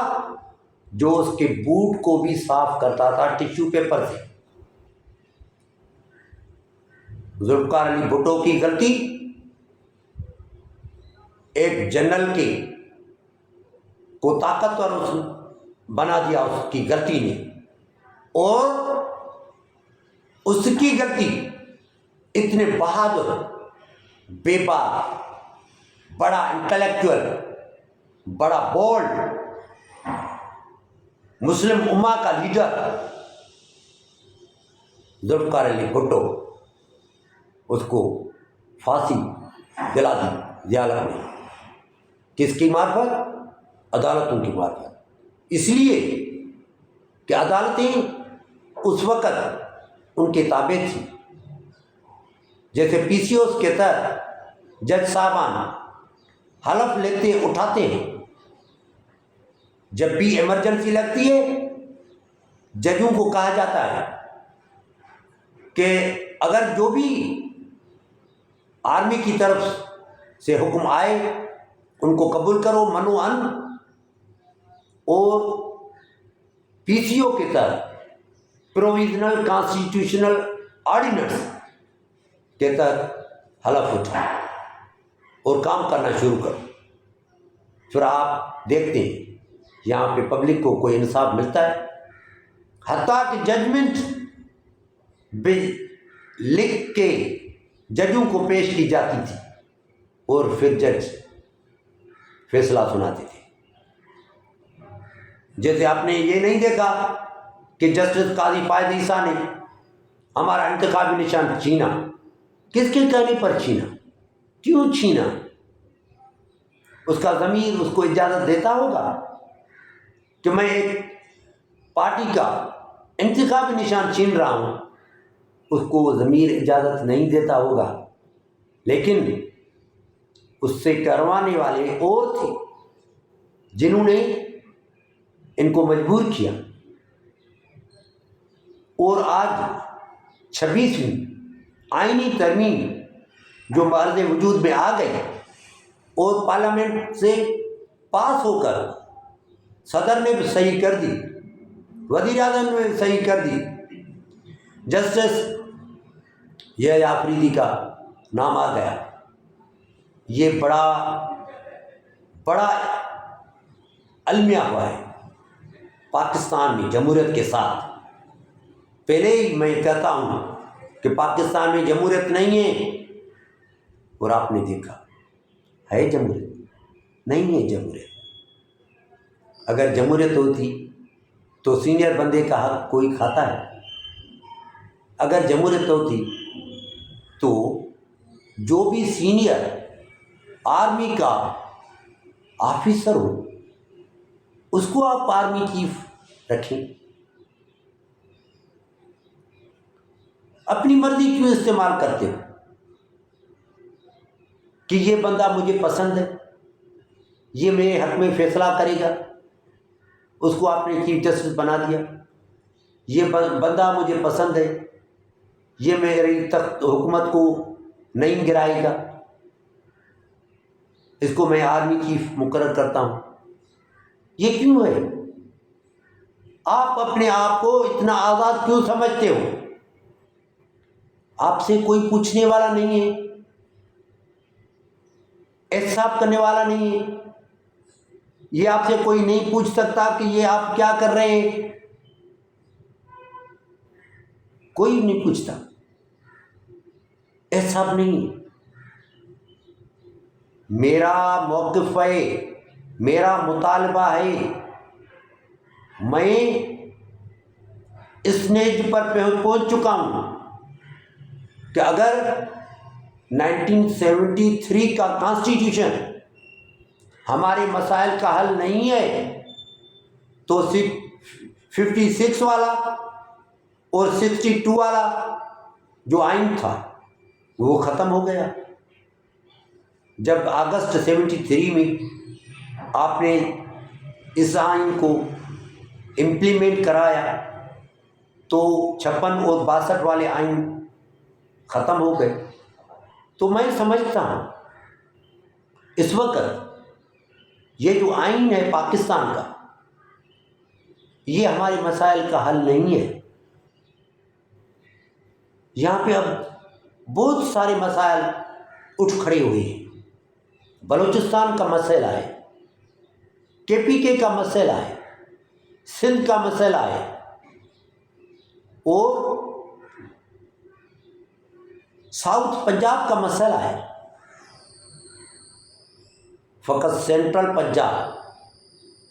S1: जो उसके बूट को भी साफ करता था टिश्यू पेपर से। जुल्फ़िकार अली भुट्टो की गलती एक जनरल के को ताकतवर बना दिया उसकी गलती ने, और उसकी गलती इतने बहादुर, बेबाक, बड़ा इंटेलेक्चुअल, बड़ा बोल्ड मुस्लिम उम्मा का लीडर ذوالفقار علی بھٹو، اس کو پھانسی دلا دی ضیاءالحق نے. کس کی معرفت؟ عدالتوں کی معرفت. اس لیے کہ عدالتیں اس وقت ان کے تابع تھیں. جیسے پی سی اوز کے تحت جج صاحبان حلف لیتے اٹھاتے ہیں. جب بھی ایمرجنسی لگتی ہے ججوں کو کہا جاتا ہے کہ اگر جو بھی آرمی کی طرف سے حکم آئے ان کو قبول کرو منوعاً، اور پی سی او کے تحت پروویژنل کانسٹیٹیوشنل آرڈیننس کے تحت حلف اٹھا اور کام کرنا شروع کرو. پھر آپ دیکھتے ہیں یہاں پہ پبلک کو کوئی انصاف ملتا ہے. حتیٰ کہ ججمنٹ بھی لکھ کے ججوں کو پیش کی جاتی تھی اور پھر جج فیصلہ سناتے تھے. جیسے آپ نے یہ نہیں دیکھا کہ جسٹس قاضی فائز عیسیٰ نے ہمارا انتخابی نشان چھینا. کس کے کہنے پر چھینا؟ کیوں چھینا؟ اس کا ضمیر اس کو اجازت دیتا ہوگا کہ میں ایک پارٹی کا انتخابی نشان چھین رہا ہوں؟ اس کو ضمیر اجازت نہیں دیتا ہوگا. لیکن اس سے کروانے والے اور تھے جنہوں نے ان کو مجبور کیا. اور آج 26ویں آئینی ترمیم جو مرز وجود میں آ گئی اور پارلیمنٹ سے پاس ہو کر صدر نے بھی صحیح کر دی، وزیر اعظم نے بھی صحیح کر دی، جسٹس یہ آفریدی کا نام آ گیا. یہ بڑا المیہ ہوا ہے پاکستان میں جمہوریت کے ساتھ. پہلے ہی میں کہتا ہوں کہ پاکستان میں جمہوریت نہیں ہے، اور آپ نے دیکھا ہے جمہوریت نہیں ہے. جمہوریت اگر جمہوریت ہوتی تو سینئر بندے کا حق کوئی کھاتا ہے. اگر جمہوریت ہوتی تو جو بھی سینئر آرمی کا آفیسر ہو اس کو آپ آرمی چیف رکھیں. اپنی مرضی کیوں استعمال کرتے ہو کہ یہ بندہ مجھے پسند ہے، یہ میرے حق میں فیصلہ کرے گا، اس کو آپ نے چیف جسٹس بنا دیا. یہ بندہ مجھے پسند ہے، یہ میری تخت حکومت کو نہیں گرائے گا، اس کو میں آرمی چیف مقرر کرتا ہوں. یہ کیوں ہے؟ آپ اپنے آپ کو اتنا آزاد کیوں سمجھتے ہو؟ آپ سے کوئی پوچھنے والا نہیں ہے، احتساب کرنے والا نہیں ہے. یہ آپ سے کوئی نہیں پوچھ سکتا کہ یہ آپ کیا کر رہے ہیں. کوئی نہیں پوچھتا، احتساب نہیں ہے. میرا موقف ہے، میرا مطالبہ ہے. میں اس سٹیج پر پہنچ چکا ہوں کہ اگر 1973 کا کانسٹیٹیوشن ہمارے مسائل کا حل نہیں ہے تو 56 والا اور 62 والا جو آئین تھا وہ ختم ہو گیا. جب اگست 73 میں آپ نے اس آئین کو امپلیمنٹ کرایا تو 56 اور 62 والے آئین ختم ہو گئے. تو میں سمجھتا ہوں اس وقت یہ جو آئین ہے پاکستان کا، یہ ہمارے مسائل کا حل نہیں ہے. یہاں پہ اب بہت سارے مسائل اٹھ کھڑے ہوئے ہیں. بلوچستان کا مسئلہ ہے، KPK کا مسئلہ ہے، سندھ کا مسئلہ ہے، اور ساؤتھ پنجاب کا مسئلہ ہے. فقط سینٹرل پنجاب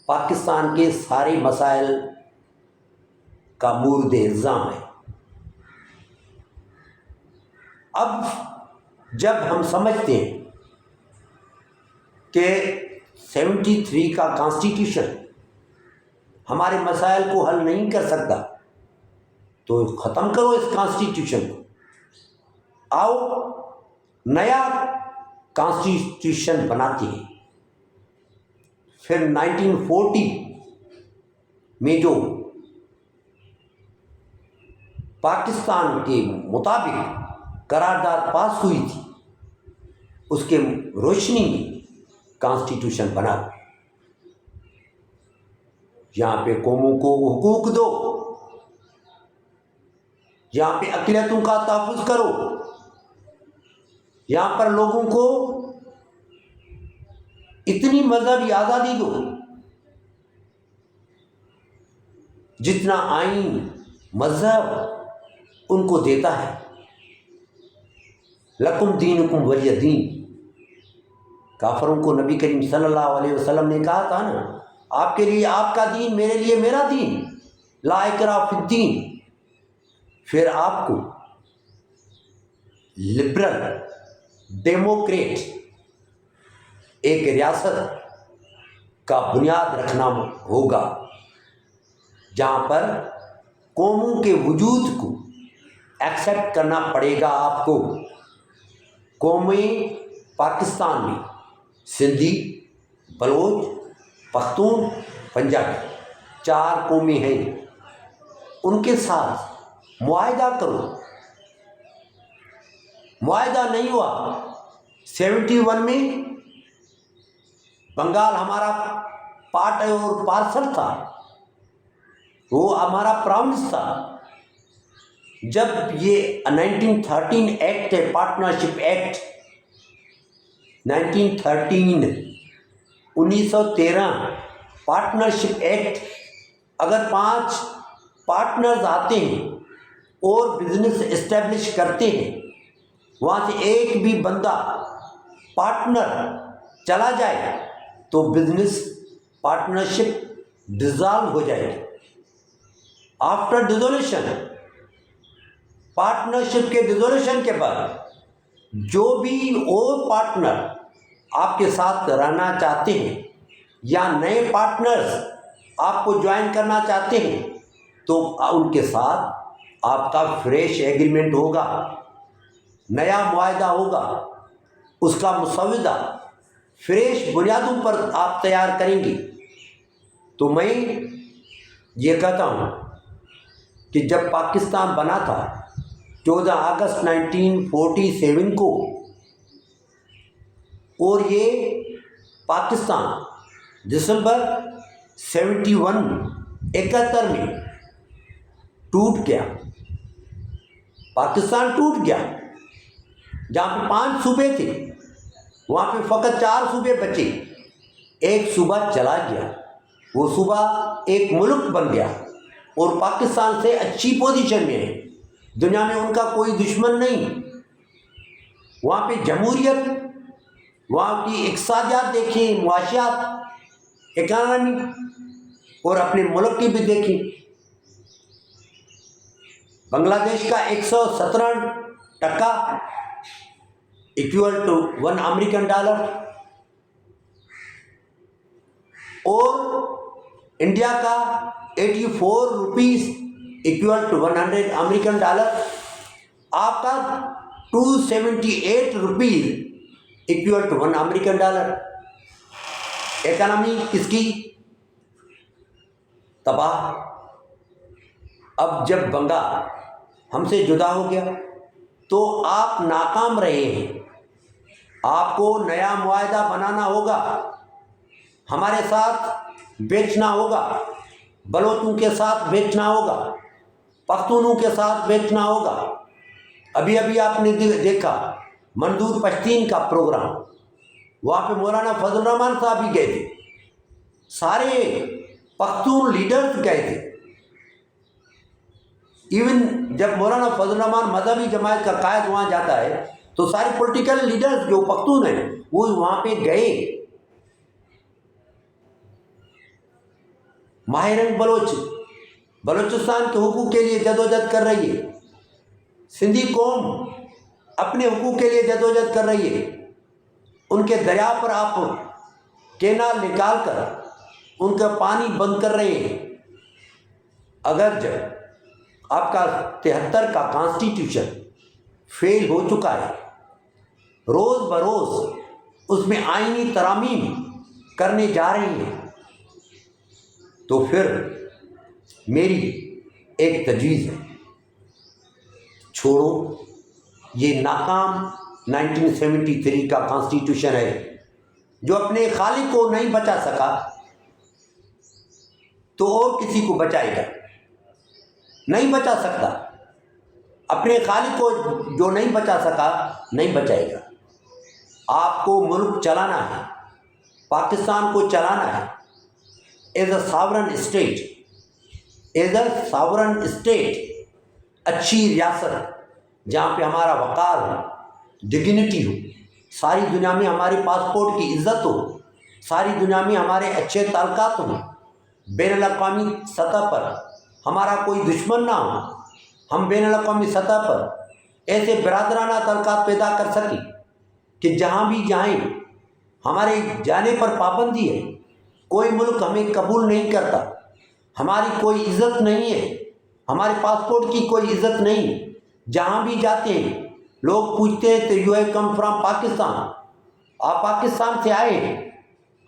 S1: پاکستان کے سارے مسائل کا مورد الزام ہے. اب جب ہم سمجھتے ہیں کہ 73 کا کانسٹیٹیوشن ہمارے مسائل کو حل نہیں کر سکتا تو ختم کرو اس کانسٹیٹیوشن کو، آؤ نیا کانسٹیٹیوشن بناتے ہیں۔ پھر 1940 میں جو پاکستان کے مطابق قرارداد پاس ہوئی تھی اس کے روشنی میں کانسٹیٹیوشن بنا، یہاں پہ قوموں کو حقوق دو، یہاں پہ اقلیتوں کا تحفظ کرو، یہاں پر لوگوں کو اتنی مذہبی آزادی دو جتنا آئین مذہب ان کو دیتا ہے۔ لکم دینکم ولی دین، کافروں کو نبی کریم صلی اللہ علیہ وسلم نے کہا تھا نا، آپ کے لیے آپ کا دین، میرے لیے میرا دین، لا اکراہ فی الدین۔ پھر آپ کو لبرل ڈیموکریٹ ایک ریاست کا بنیاد رکھنا ہوگا جہاں پر قوموں کے وجود کو ایکسیپٹ کرنا پڑے گا آپ کو۔ قومیں پاکستان میں سندھی، بلوچ، پختون، پنجابی 4 قومیں ہیں، ان کے ساتھ معاہدہ کرو۔ معاہدہ نہیں ہوا 71 میں، بنگال ہمارا پارٹ اور پارسل تھا، وہ ہمارا پراونس تھا۔ جب یہ 1913 ایکٹ ہے، پارٹنرشپ ایکٹ 1913 1913 پارٹنرشپ ایکٹ، اگر 5 پارٹنرز آتے ہیں اور بزنس اسٹیبلش کرتے ہیں، وہاں سے ایک بھی بندہ پارٹنر چلا جائے تو بزنس پارٹنرشپ ڈیزالو ہو جائے گی۔ آفٹر ڈیزولوشن، پارٹنرشپ کے ڈیزولوشن کے بعد جو بھی اور پارٹنر آپ کے ساتھ رہنا چاہتے ہیں یا نئے پارٹنرز آپ کو جوائن کرنا چاہتے ہیں تو ان کے ساتھ آپ کا فریش ایگریمنٹ ہوگا، نیا معاہدہ ہوگا، اس کا مسودہ فریش بنیادوں پر آپ تیار کریں گے۔ تو میں یہ کہتا ہوں کہ جب پاکستان بنا تھا 14 اگست 1947 کو، اور یہ پاکستان دسمبر 71 میں ٹوٹ گیا، پاکستان ٹوٹ گیا۔ جہاں پہ 5 صوبے تھے وہاں پہ فقط 4 صوبے بچے، ایک صوبہ چلا گیا، وہ صوبہ ایک ملک بن گیا اور پاکستان سے اچھی پوزیشن میں ہے، دنیا میں ان کا کوئی دشمن نہیں۔ وہاں پہ جمہوریت، وہاں کی اقتصادیات دیکھیں، معاشیات، اکانومی، اور اپنے ملک کی بھی دیکھیں۔ بنگلہ دیش کا 117% equal to $1 American، اور انڈیا کا 84 روپیز equal to $100 American، آپ کا 278 rupees equal to $1 American۔ Economy کس کی؟ تباہ۔ اب جب بنگال ہم سے جدا ہو گیا تو آپ ناکام رہے ہیں، آپ کو نیا معاہدہ بنانا ہوگا، ہمارے ساتھ بیچنا ہوگا، بلوچوں کے ساتھ بیچنا ہوگا، پختونوں کے ساتھ بیچنا ہوگا۔ ابھی آپ نے دیکھا منظور پشتین کا پروگرام، وہاں پہ مولانا فضل الرحمان صاحب بھی گئے تھے، سارے پختون لیڈرز گئے تھے۔ ایون جب مولانا فضل الرحمان مذہبی جماعت کا قائد وہاں جاتا ہے تو سارے پولیٹیکل لیڈرز جو پختون ہیں وہ وہاں پہ گئے۔ ماہرین بلوچستان کے حقوق کے لیے جدوجہد کر رہی ہے، سندھی قوم اپنے حقوق کے لیے جدوجہد کر رہی ہے، ان کے دریا پر آپ کینال نکال کر ان کا پانی بند کر رہے ہیں۔ اگر جب آپ کا 73 کا کانسٹیٹیوشن فیل ہو چکا ہے، روز بروز اس میں آئینی ترامیم کرنے جا رہی ہیں، تو پھر میری ایک تجویز ہے، چھوڑو یہ ناکام 1973 کا کانسٹیٹیوشن ہے جو اپنے خالق کو نہیں بچا سکا تو اور کسی کو بچائے گا؟ نہیں بچا سکتا، اپنے خالق کو جو نہیں بچا سکا نہیں بچائے گا۔ آپ کو ملک چلانا ہے، پاکستان کو چلانا ہے as a sovereign state, as a sovereign state, اچھی ریاست جہاں پہ ہمارا وقار ہو، ڈگنیٹی ہو، ساری دنیا میں ہمارے پاسپورٹ کی عزت ہو، ساری دنیا میں ہمارے اچھے تعلقات ہوں، بین الاقوامی سطح پر ہمارا کوئی دشمن نہ ہو، ہم بین الاقوامی سطح پر ایسے برادرانہ تعلقات پیدا کر سکیں کہ جہاں بھی جائیں ہمارے جانے پر پابندی ہے، کوئی ملک ہمیں قبول نہیں کرتا، ہماری کوئی عزت نہیں ہے، ہمارے پاسپورٹ کی کوئی عزت نہیں، جہاں بھی جاتے ہیں لوگ پوچھتے ہیں تو you have come from Pakistan, آپ پاکستان سے آئے ہیں،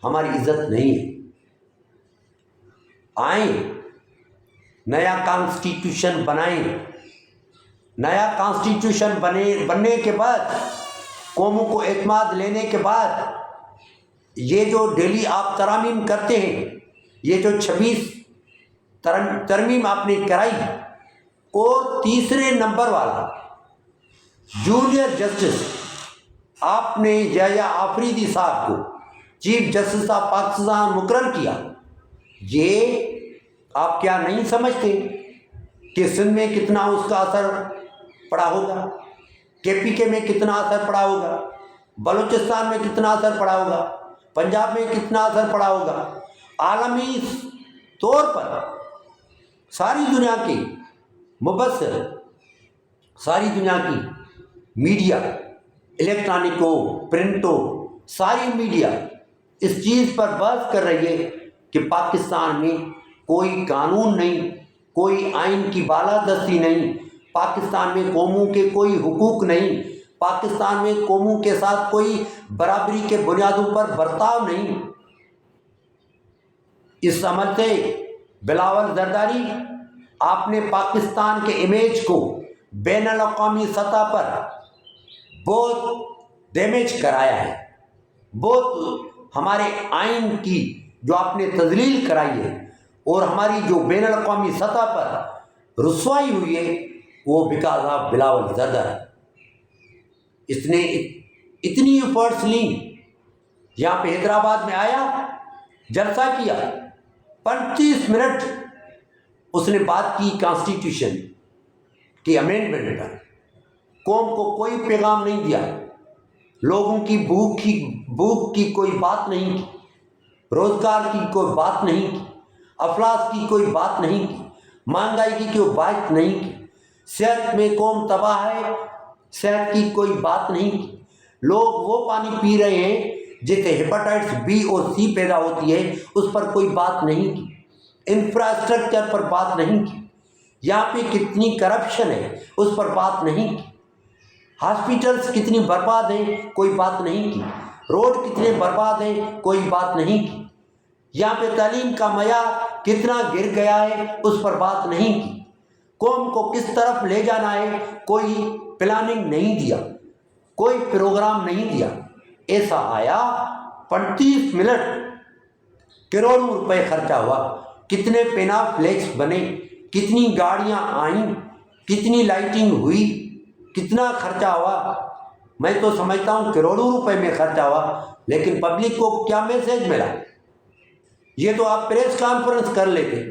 S1: ہماری عزت نہیں ہے۔ آئیں، نیا کانسٹیٹیوشن بنائیں، نیا کانسٹیٹیوشن بننے کے بعد، قوموں کو اعتماد لینے کے بعد، یہ جو ڈیلی آپ ترامیم کرتے ہیں، یہ جو 26 ترمیم آپ نے کرائی، اور تیسرے نمبر والا جونیئر جسٹس آپ نے یحییٰ آفریدی صاحب کو چیف جسٹس آف پاکستان مقرر کیا، یہ آپ کیا نہیں سمجھتے کہ سندھ میں کتنا اس کا اثر پڑا ہوگا، کے پی کے میں کتنا اثر پڑا ہوگا، بلوچستان میں کتنا اثر پڑا ہوگا، پنجاب میں کتنا اثر پڑا ہوگا، عالمی طور پر ساری دنیا کی مبصر، ساری دنیا کی میڈیا، الیکٹرانک ہو، پرنٹ ہو، ساری میڈیا اس چیز پر بحث کر رہی ہے کہ پاکستان میں کوئی قانون نہیں، کوئی آئین کی بالادستی نہیں، پاکستان میں قوموں کے کوئی حقوق نہیں، پاکستان میں قوموں کے ساتھ کوئی برابری کے بنیادوں پر برتاؤ نہیں۔ اس عمل سے بلاول زرداری آپ نے پاکستان کے امیج کو بین الاقوامی سطح پر بہت ڈیمیج کرایا ہے، بہت ہمارے آئین کی جو آپ نے تذلیل کرائی ہے اور ہماری جو بین الاقوامی سطح پر رسوائی ہوئی ہے وہ بیکاز آف بلاول زردہ ہے۔ اس نے اتنی ایفرٹس لیں، یہاں پہ حیدرآباد میں آیا، جلسہ کیا، 35 منٹ اس نے بات کی کانسٹیٹیوشن کی امینڈمنٹ پر، قوم کو کوئی پیغام نہیں دیا، لوگوں کی بھوک کی کوئی بات نہیں کی، روزگار کی کوئی بات نہیں کی، افلاس کی کوئی بات نہیں کی، مہنگائی کی کوئی بات نہیں کی، صحت میں قوم تباہ ہے، صحت کی کوئی بات نہیں کی، لوگ وہ پانی پی رہے ہیں جس سے ہیپاٹائٹس بی اور سی پیدا ہوتی ہے، اس پر کوئی بات نہیں کی، انفراسٹرکچر پر بات نہیں کی، یہاں پہ کتنی کرپشن ہے اس پر بات نہیں کی، ہاسپیٹلز کتنی برباد ہیں کوئی بات نہیں کی، روڈ کتنے برباد ہیں کوئی بات نہیں کی، یہاں پہ تعلیم کا معیار کتنا گر گیا ہے اس پر بات نہیں کی، قوم کو کس طرف لے جانا ہے کوئی پلاننگ نہیں دیا، کوئی پروگرام نہیں دیا۔ ایسا آیا 35 منٹ کروڑوں روپے خرچہ ہوا، کتنے پینا فلیکس بنے، کتنی گاڑیاں آئیں، کتنی لائٹنگ ہوئی، کتنا خرچہ ہوا، میں تو سمجھتا ہوں کروڑوں روپے میں خرچہ ہوا، لیکن پبلک کو کیا میسج ملا؟ یہ تو آپ پریس کانفرنس کر لیتے۔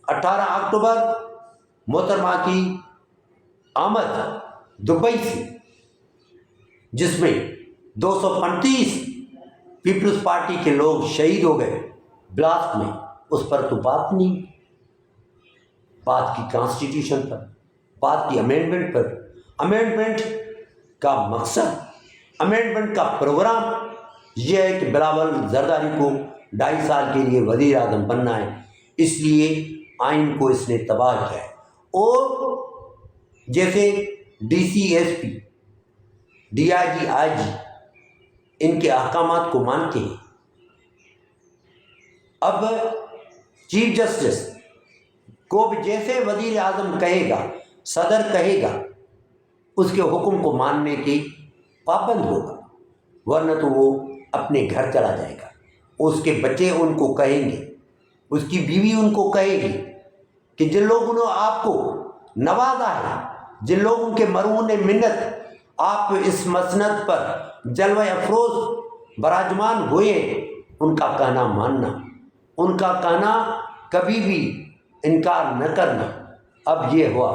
S1: 18 اکتوبر محترمہ کی آمد دبئی سے، جس میں 235 پیپلز پارٹی کے لوگ شہید ہو گئے بلاسٹ میں، اس پر تو بات نہیں، بات کی کانسٹیٹیوشن پر، بات کی امینڈمنٹ پر۔ امینڈمنٹ کا مقصد، امینڈمنٹ کا پروگرام یہ ہے کہ بلاول زرداری کو 2.5 سال کے لیے وزیر اعظم بننا ہے، اس لیے آئین کو اس نے تباہ کیا ہے۔ اور جیسے D C S P, D I G, I جی ان کے احکامات کو مانتے ہیں، اب چیف جسٹس کو بھی جیسے وزیر اعظم کہے گا، صدر کہے گا، اس کے حکم کو ماننے کی پابند ہوگا، ورنہ تو وہ اپنے گھر چلا جائے گا۔ اس کے بچے ان کو کہیں گے، اس کی بیوی ان کو کہے گی کہ جن لوگوں نے آپ کو نوازا ہے، جن لوگوں کے مرہون منت آپ اس مسند پر جلوہ افروز براجمان ہوئے، ان کا کہنا ماننا، ان کا کہنا کبھی بھی انکار نہ کرنا۔ اب یہ ہوا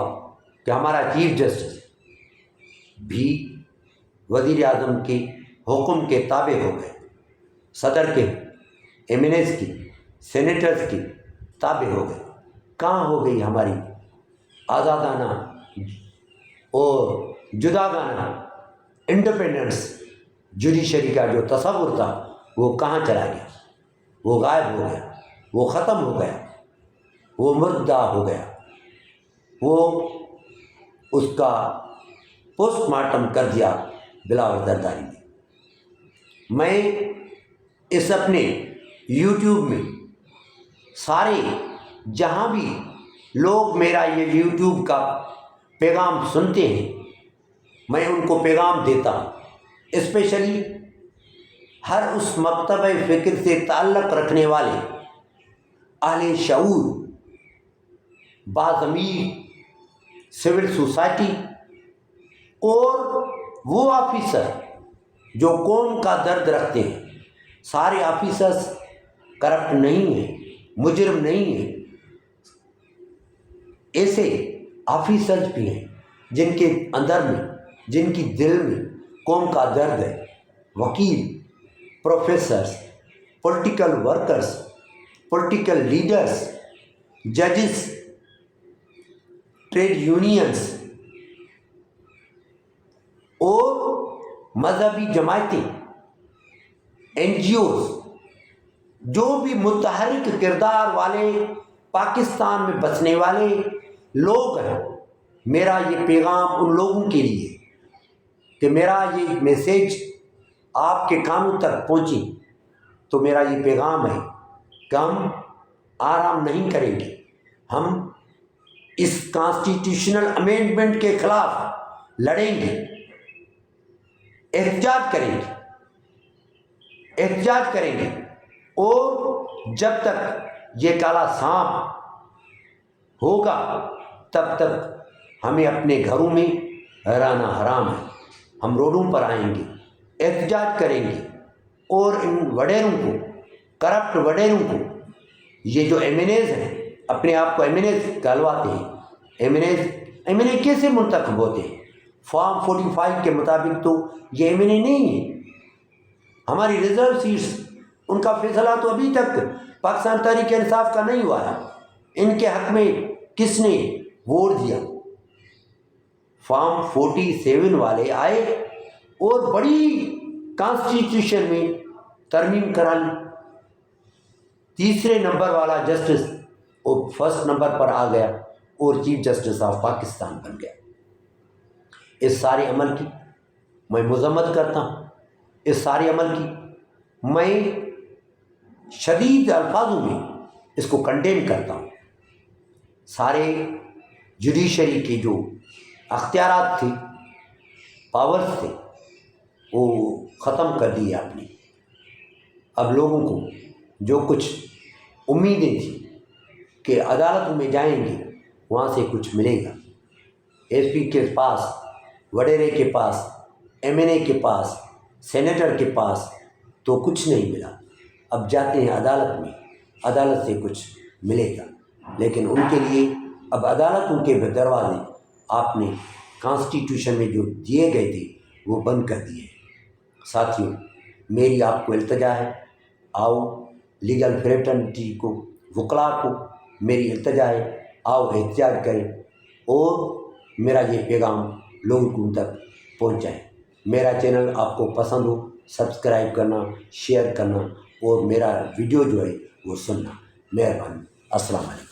S1: کہ ہمارا چیف جسٹس بھی وزیر اعظم کے حکم کے تابع ہو گئے، صدر کے، ایم این ایز کی، سینیٹرز کی تابع ہو گئے۔ کہاں ہو گئی ہماری آزادانہ اور جداگانہ انڈیپینڈنس؟ جوڈیشری کا جو تصور تھا وہ کہاں چلا گیا؟ وہ غائب ہو گیا، وہ ختم ہو گیا، وہ مردہ ہو گیا، وہ اس کا پوسٹ مارٹم کر دیا بلاول زرداری نے۔ میں اس اپنے یوٹیوب میں سارے جہاں بھی لوگ میرا یہ یوٹیوب کا پیغام سنتے ہیں، میں ان کو پیغام دیتا ہوں، اسپیشلی ہر اس مکتبہ فکر سے تعلق رکھنے والے اہل شعور، باضمیر سول سوسائٹی اور وہ آفیسر جو قوم کا درد رکھتے ہیں۔ سارے آفیسرز کرپٹ نہیں ہیں، مجرم نہیں ہیں، ایسے آفیسرز بھی ہیں جن کے اندر میں، جن کی دل میں قوم کا درد ہے۔ وکیل، professors, political workers, political leaders, ججز، ٹریڈ یونینز اور مذہبی جماعتیں، این جی اوز، جو بھی متحرک کردار والے پاکستان میں بسنے والے لوگ ہیں، میرا یہ پیغام ان لوگوں کے لیے کہ میرا یہ میسیج آپ کے کانوں تک پہنچی، تو میرا یہ پیغام ہے کہ ہم آرام نہیں کریں گے، ہم اس کانسٹیٹیوشنل امینڈمنٹ کے خلاف لڑیں گے، احتجاج کریں گے، احتجاج کریں گے، اور جب تک یہ کالا سانپ ہوگا تب تک ہمیں اپنے گھروں میں رہنا حرام ہے۔ ہم روڈوں پر آئیں گے، احتجاج کریں گے، اور ان وڈیروں کو، کرپٹ وڈیروں کو، یہ جو ایم این ایز ہیں، اپنے آپ کو ایم این ایز کہلواتے ہیں، ایم این اے کیسے منتخب ہوتے ہیں؟ فارم 45 کے مطابق تو یہ ایم این اے نہیں ہے۔ ہماری ریزرو سیٹس، ان کا فیصلہ تو ابھی تک پاکستان تحریک انصاف کا نہیں ہوا ہے، ان کے حق میں کس نے ووٹ دیا؟ فارم 47 والے آئے اور بڑی کانسٹیٹیوشن میں ترمیم کرا لی، تیسرے نمبر والا جسٹس وہ فرسٹ نمبر پر آ گیا اور چیف جسٹس آف پاکستان بن گیا۔ اس سارے عمل کی میں مذمت کرتا ہوں، اس سارے عمل کی میں شدید الفاظوں میں اس کو کنڈیم کرتا ہوں۔ سارے جوڈیشری کے جو اختیارات تھے، پاورز تھے، وہ ختم کر دیے آپ نے۔ اب لوگوں کو جو کچھ امیدیں تھیں کہ عدالتوں میں جائیں گے وہاں سے کچھ ملے گا، ایس پی کے پاس، وڈیرے کے پاس، ایم این اے کے پاس، سینیٹر کے پاس تو کچھ نہیں ملا۔ اب جاتے ہیں عدالت میں، عدالت سے کچھ ملے گا، لیکن ان کے لیے اب عدالتوں کے دروازے آپ نے کانسٹیٹیوشن میں جو دیے گئے تھے وہ بند کر دیے۔ ساتھیوں، میری آپ کو التجا ہے، آؤ لیگل فریٹرنٹی کو، وکلاء کو میری التجا ہے، آؤ احتجاج کریں اور میرا یہ پیغام لوگوں تک پہنچائیں۔ میرا چینل آپ کو پسند ہو سبسکرائب کرنا، شیئر کرنا اور میرا ویڈیو جو ہے وہ سننا، مہربانی، السلام علیکم۔